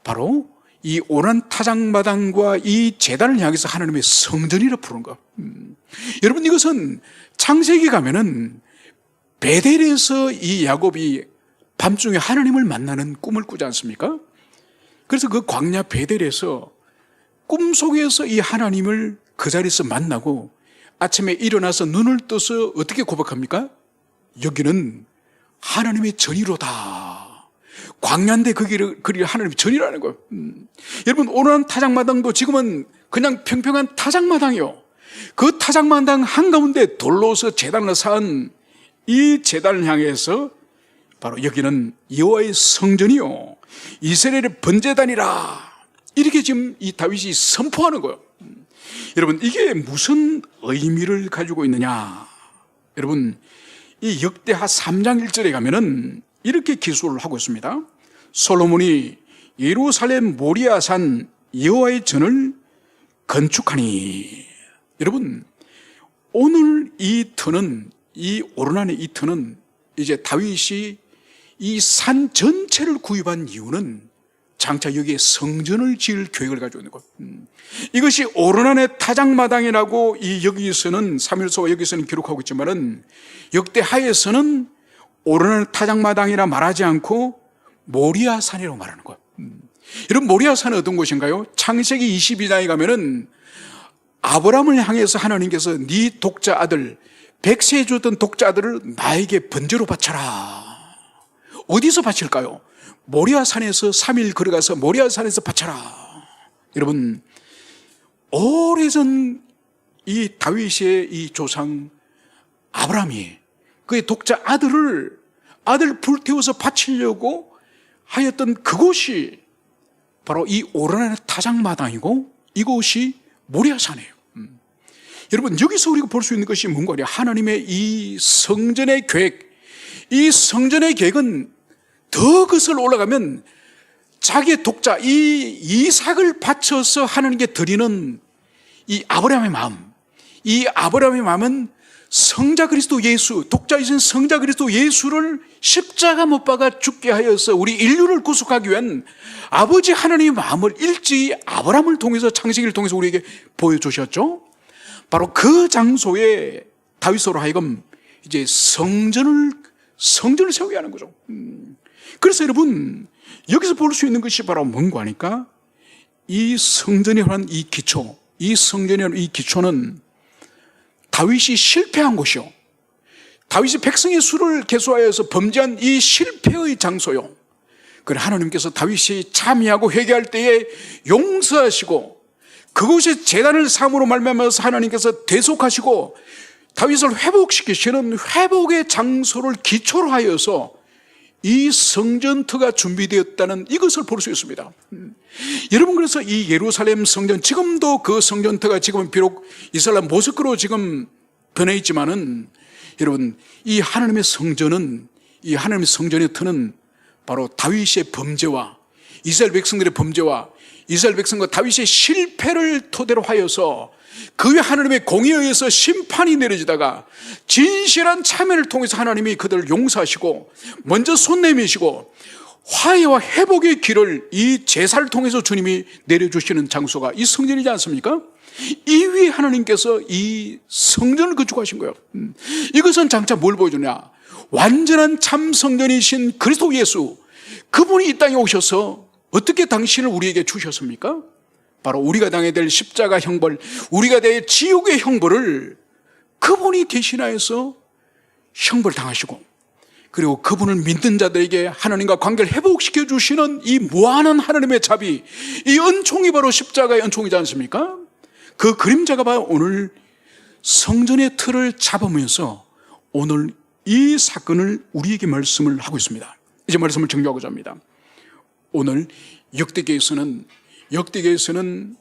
바로 이 오란 타작마당과 이 제단을 향해서 하나님의 성전이라 부른 거. 여러분, 이것은 창세기 가면은 베델에서 이 야곱이 밤중에 하나님을 만나는 꿈을 꾸지 않습니까? 그래서 그 광야 베델에서 꿈속에서 이 하나님을 그 자리에서 만나고 아침에 일어나서 눈을 떠서 어떻게 고백합니까? 여기는 하나님의 전이로다. 광야인데 거기를 하나님의 전이라는 거예요. 여러분, 오늘은 타작마당도 지금은 그냥 평평한 타작마당이요. 그 타작마당 한가운데 돌로서 제단을 쌓은 이 제단을 향해서 바로 여기는 여호와의 성전이요 이스라엘의 번제단이라, 이렇게 지금 이 다윗이 선포하는 거예요. 여러분, 이게 무슨 의미를 가지고 있느냐? 여러분, 이 역대하 3장 1절에 가면은 이렇게 기술을 하고 있습니다. 솔로몬이 예루살렘 모리아산 여호와의 전을 건축하니. 여러분, 오늘 이 터는, 이 오르난의 이 터는 이제 다윗이 이 산 전체를 구입한 이유는 장차 여기에 성전을 지을 계획을 가지고 있는 것. 이것이 오르난의 타작마당이라고 이 여기서는 사무엘서와 여기서는 기록하고 있지만은 역대하에서는 오르난의 타작마당이라 말하지 않고 모리아산이라고 말하는 것. 여러분, 모리아산은 어떤 곳인가요? 창세기 22장에 가면은 아브라함을 향해서 하나님께서 네 독자 아들, 백세해 줬던 독자 아들을 나에게 번제로 바쳐라. 어디서 바칠까요? 모리아산에서 3일 걸어가서 모리아산에서 바쳐라. 여러분, 오래전 이 다윗의 이 조상 아브라함이 그의 독자 아들을 불태워서 바치려고 하였던 그곳이 바로 이 오르난 타작마당이고 이곳이 모리아산이에요. 여러분, 여기서 우리가 볼 수 있는 것이 뭔가 하냐? 하나님의 이 성전의 계획, 이 성전의 계획은 더 거슬러 올라가면 자기의 독자 이 이삭을 바쳐서 하나님께 드리는 이 아브라함의 마음, 이 아브라함의 마음은 성자 그리스도 예수, 독자이신 성자 그리스도 예수를 십자가 못 박아 죽게 하여서 우리 인류를 구속하기 위한 아버지 하나님의 마음을 일찍이 아브라함을 통해서, 창세기를 통해서 우리에게 보여주셨죠. 바로 그 장소에 다윗으로 하여금 이제 성전을 세우게 하는 거죠. 그래서 여러분, 여기서 볼 수 있는 것이 바로 뭔가 하니까 이 성전이라는 이 기초, 이 성전이라는 이 기초는 다윗이 실패한 곳이요, 다윗이 백성의 수를 계수하여서 범죄한 이 실패의 장소요. 그래 하나님께서 다윗이 참여하고 회개할 때에 용서하시고 그곳에 제단을 삼으로 말미암아서 하나님께서 대속하시고 다윗을 회복시키시는 회복의 장소를 기초로 하여서 이 성전터가 준비되었다는 이것을 볼 수 있습니다. 여러분, 그래서 이 예루살렘 성전, 지금도 그 성전터가 지금은 비록 이스라엘 모습으로 지금 변해 있지만은, 여러분, 이 하나님의 성전은, 이 하나님의 성전의 터는 바로 다윗의 범죄와 이스라엘 백성들의 범죄와 이스라엘 백성과 다윗의 실패를 토대로 하여서 그 위에 하나님의 공의에 의해서 심판이 내려지다가 진실한 참회를 통해서 하나님이 그들을 용서하시고 먼저 손 내미시고 화해와 회복의 길을 이 제사를 통해서 주님이 내려주시는 장소가 이 성전이지 않습니까? 이 위에 하나님께서 이 성전을 건축하신 거예요. 이것은 장차 뭘 보여주냐? 완전한 참 성전이신 그리스도 예수, 그분이 이 땅에 오셔서 어떻게 당신을 우리에게 주셨습니까? 바로 우리가 당해야 될 십자가 형벌, 우리가 될 지옥의 형벌을 그분이 대신하여서 형벌 당하시고, 그리고 그분을 믿는 자들에게 하나님과 관계를 회복시켜 주시는 이 무한한 하나님의 자비, 이 은총이 바로 십자가의 은총이지 않습니까? 그 그림자가 바로 오늘 성전의 틀을 잡으면서 오늘 이 사건을 우리에게 말씀을 하고 있습니다. 이제 말씀을 정리하고자 합니다. 오늘 역대기에서는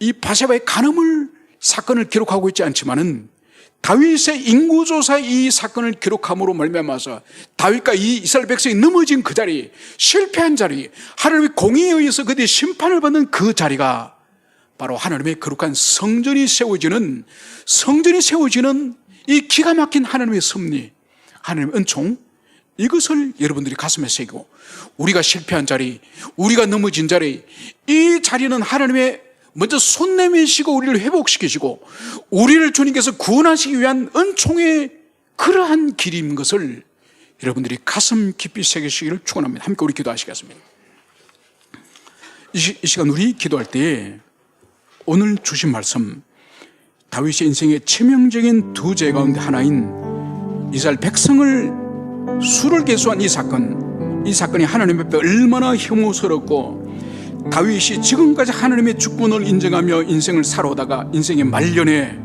이 바세바의 간음을 사건을 기록하고 있지 않지만은 다윗의 인구조사 이 사건을 기록함으로 말미암아서 다윗과 이 이스라엘 백성이 넘어진 그 자리, 실패한 자리, 하나님의 공의에 의해서 그들이 심판을 받는 그 자리가 바로 하나님의 거룩한 성전이 세워지는 이 기가 막힌 하나님의 섭리, 하나님의 은총, 이것을 여러분들이 가슴에 새기고 우리가 실패한 자리, 우리가 넘어진 자리, 이 자리는 하나님의 먼저 손 내미시고 우리를 회복시키시고 우리를 주님께서 구원하시기 위한 은총의 그러한 길인 것을 여러분들이 가슴 깊이 새기시기를 축원합니다. 함께 우리 기도하시겠습니다. 이 시간 우리 기도할 때에 오늘 주신 말씀, 다윗의 인생의 치명적인 두 죄 가운데 하나인 이스라엘 백성을 수를 계수한 이 사건이 하나님 앞에 얼마나 혐오스럽고 다윗이 지금까지 하나님의 주권을 인정하며 인생을 살아오다가 인생의 말년에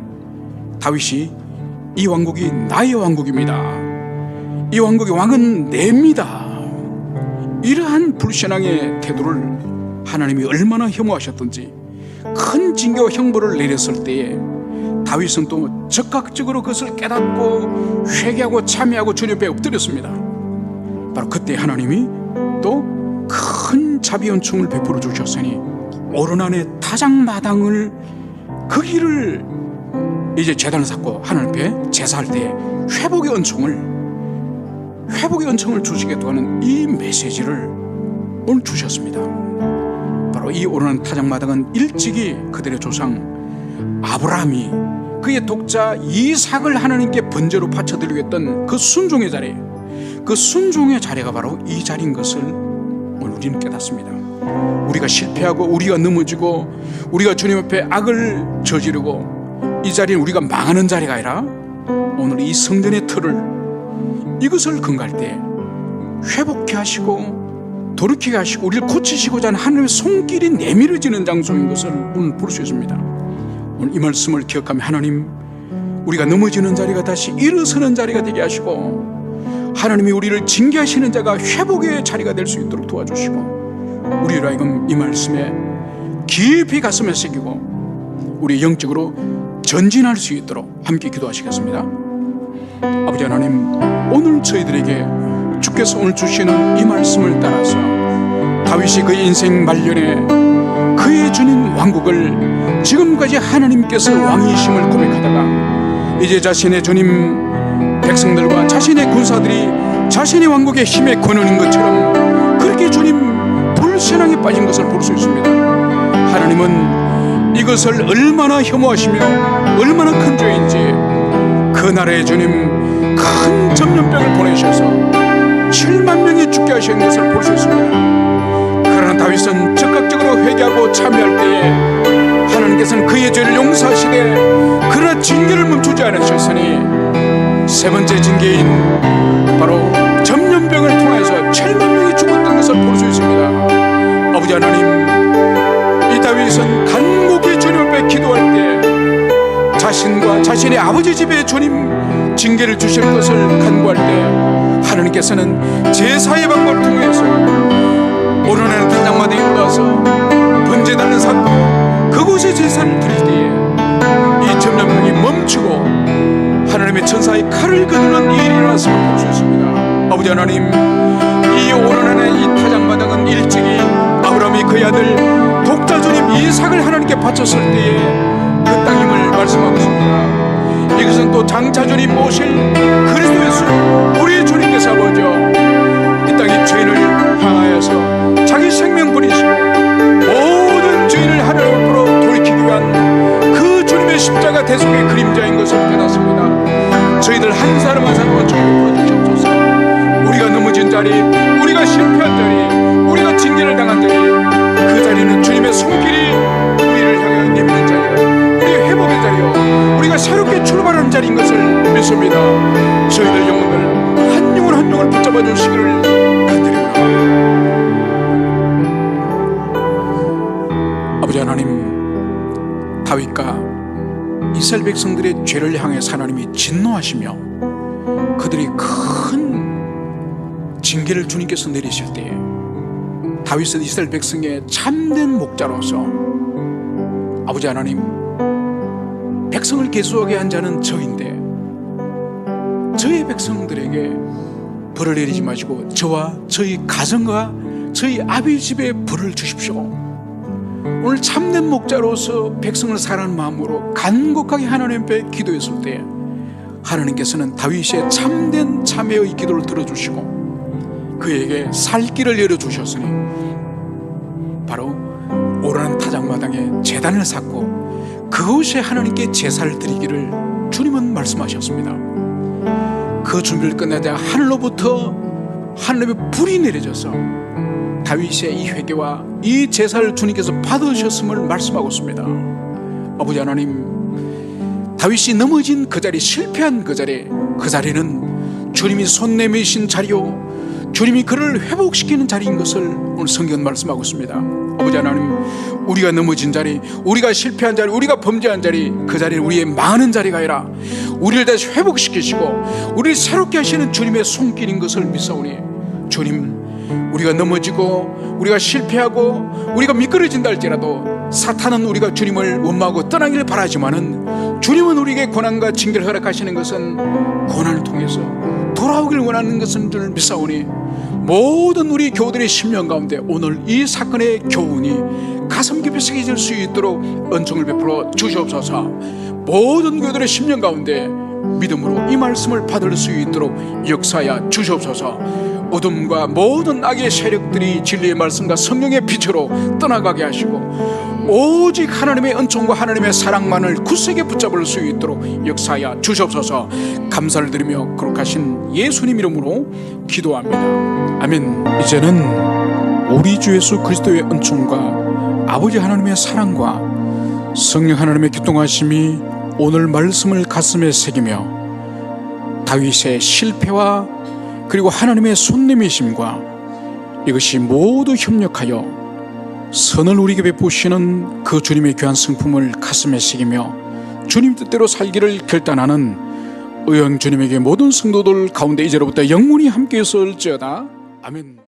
다윗이 이 왕국이 나의 왕국입니다, 이 왕국의 왕은 내입니다, 이러한 불신앙의 태도를 하나님이 얼마나 혐오하셨던지 큰 징계와 형벌을 내렸을 때에 다윗은 또 적극적으로 그것을 깨닫고 회개하고 참여하고 주님 앞에 엎드렸습니다. 바로 그때 하나님이 또 큰 자비 은총을 베풀어 주셨으니 오르난의 타작마당을 그 길을 이제 제단을 쌓고 하나님 앞에 제사할 때 회복의 은총을 주시겠다고 하는 이 메시지를 오늘 주셨습니다. 바로 이 오르난 타작마당은 일찍이 그들의 조상 아브라함이 그의 독자 이삭을 하나님께 번제로 바쳐드리고 했던 그 순종의 자리, 그 순종의 자리가 바로 이 자리인 것을 오늘 우리는 깨닫습니다. 우리가 실패하고 우리가 넘어지고 우리가 주님 앞에 악을 저지르고 이 자리는 우리가 망하는 자리가 아니라 오늘 이 성전의 틀을 이것을 근거할 때 회복케 하시고 돌이키게 하시고 우리를 고치시고자 하는 하나님의 손길이 내밀어지는 장소인 것을 오늘 볼 수 있습니다. 오늘 이 말씀을 기억하며 하나님, 우리가 넘어지는 자리가 다시 일어서는 자리가 되게 하시고 하나님이 우리를 징계하시는 자가 회복의 자리가 될 수 있도록 도와주시고 우리로 하여금 이 말씀에 깊이 가슴에 새기고 우리 영적으로 전진할 수 있도록 함께 기도하시겠습니다. 아버지 하나님, 오늘 저희들에게 주께서 오늘 주시는 이 말씀을 따라서 다윗이 그의 인생 말년에 그의 주님 왕국을 지금까지 하나님께서 왕이심을 고백하다가 이제 자신의 주님 백성들과 자신의 군사들이 자신의 왕국의 힘의 근원인 것처럼 그렇게 주님 불신앙에 빠진 것을 볼 수 있습니다. 하나님은 이것을 얼마나 혐오하시며 얼마나 큰 죄인지 그 나라의 주님 큰 전염병을 보내셔서 7만 명이 죽게 하신 것을 볼 수 있습니다. 그러나 다윗은 적극적으로 회개하고 참여할 때에 하나님께서는 그의 죄를 용서하시되 그러나 징계를 멈추지 않으셨으니 세 번째 징계인 바로 전염병을 통해서 7만 명이 죽었던 것을 볼 수 있습니다. 아버지 하나님, 이 다윗은 간곡히 자신의 아버지 집에 주님 징계를 주실 것을 간구할 때 하나님께서는 제사의 방법을 통해서 오르내는 단장마당에 올라서 번제단을 쌓고 그곳에 제사를 드릴 때에 이 전염병이 멈추고 하나님의 천사의 칼을 거두는 일이 일어났음을 볼 수 있습니다. 아버지 하나님, 이 오르내는 이 타작마당은 일찍이 아브라함이 그의 아들 독자주님 이삭을 하나님께 바쳤을 때에 그 땅임을 말씀하고 있습니다. 이것은 또 장차주님 오실 그리스도 예수 우리 주님께서 아버지 이 땅의 죄인을 향하여서 자기 생명 버리시고 모든 죄인을 하늘 앞으로 돌이키기 위한 그 주님의 십자가 대속의 그림자인 것을 깨닫습니다. 저희들 한 사람 한 사람을 주님께 풀어주시옵소서. 우리가 넘어진 자리, 우리가 실패한 자리, 우리가 징계를 당한 자리, 그 자리는 주님의 손길이 우리를 향해 내미는 자리요, 우리 회복의 자리요, 우리가 새롭게 출발하는 자리인 것을 믿습니다. 저희들 영혼을 한 영혼 한 영혼을 붙잡아 주시기를 간절히 원합니다. 아버지 하나님, 다윗과 이스라엘 백성들의 죄를 향해서 하나님이 진노하시며 그들이 큰 징계를 주님께서 내리실 때에 다윗은 이스라엘 백성의 참된 목자로서 아버지 하나님, 백성을 계수하게 한 자는 저인데 저의 백성들에게 벌을 내리지 마시고 저와 저희 가정과 저희 아비 집에 벌을 주십시오. 오늘 참된 목자로서 백성을 사랑하는 마음으로 간곡하게 하나님 앞에 기도했을 때 하나님께서는 다윗의 참된 참회의 기도를 들어주시고 그에게 살 길을 열어주셨으니 바로 오르는 타작마당에 제단을 쌓고 그곳에 하나님께 제사를 드리기를 주님은 말씀하셨습니다. 그 준비를 끝내자 하늘로부터 하늘의 불이 내려져서 다윗의 이 회개와 이 제사를 주님께서 받으셨음을 말씀하고 있습니다. 아버지 하나님, 다윗이 넘어진 그 자리, 실패한 그 자리, 그 자리는 주님이 손 내미신 자리요 주님이 그를 회복시키는 자리인 것을 오늘 성경은 말씀하고 있습니다. 아버지 하나님, 우리가 넘어진 자리, 우리가 실패한 자리, 우리가 범죄한 자리, 그 자리는 우리의 많은 자리가 아니라 우리를 다시 회복시키시고 우리를 새롭게 하시는 주님의 손길인 것을 믿사오니 주님, 우리가 넘어지고 우리가 실패하고 우리가 미끄러진다 할지라도 사탄은 우리가 주님을 원망하고 떠나기를 바라지만은 주님은 우리에게 고난과 징계를 허락하시는 것은 고난을 통해서 돌아오길 원하는 것은 줄 믿사오니 모든 우리 교우들의 심령 가운데 오늘 이 사건의 교훈이 가슴 깊이 새겨질 수 있도록 은총을 베풀어 주시옵소서. 모든 교우들의 심령 가운데 믿음으로 이 말씀을 받을 수 있도록 역사하여 주시옵소서. 어둠과 모든 악의 세력들이 진리의 말씀과 성령의 빛으로 떠나가게 하시고 오직 하나님의 은총과 하나님의 사랑만을 굳세게 붙잡을 수 있도록 역사하여 주시옵소서. 감사를 드리며 거룩하신 예수님 이름으로 기도합니다. 아멘. 이제는 우리 주 예수 그리스도의 은총과 아버지 하나님의 사랑과 성령 하나님의 교통하심이 오늘 말씀을 가슴에 새기며 다윗의 실패와 그리고 하나님의 손내미심과 이것이 모두 협력하여 선을 우리에게 베푸시는 그 주님의 귀한 성품을 가슴에 새기며 주님 뜻대로 살기를 결단하는 의형 주님에게 모든 성도들 가운데 이제로부터 영원히 함께 있을지어다. 아멘.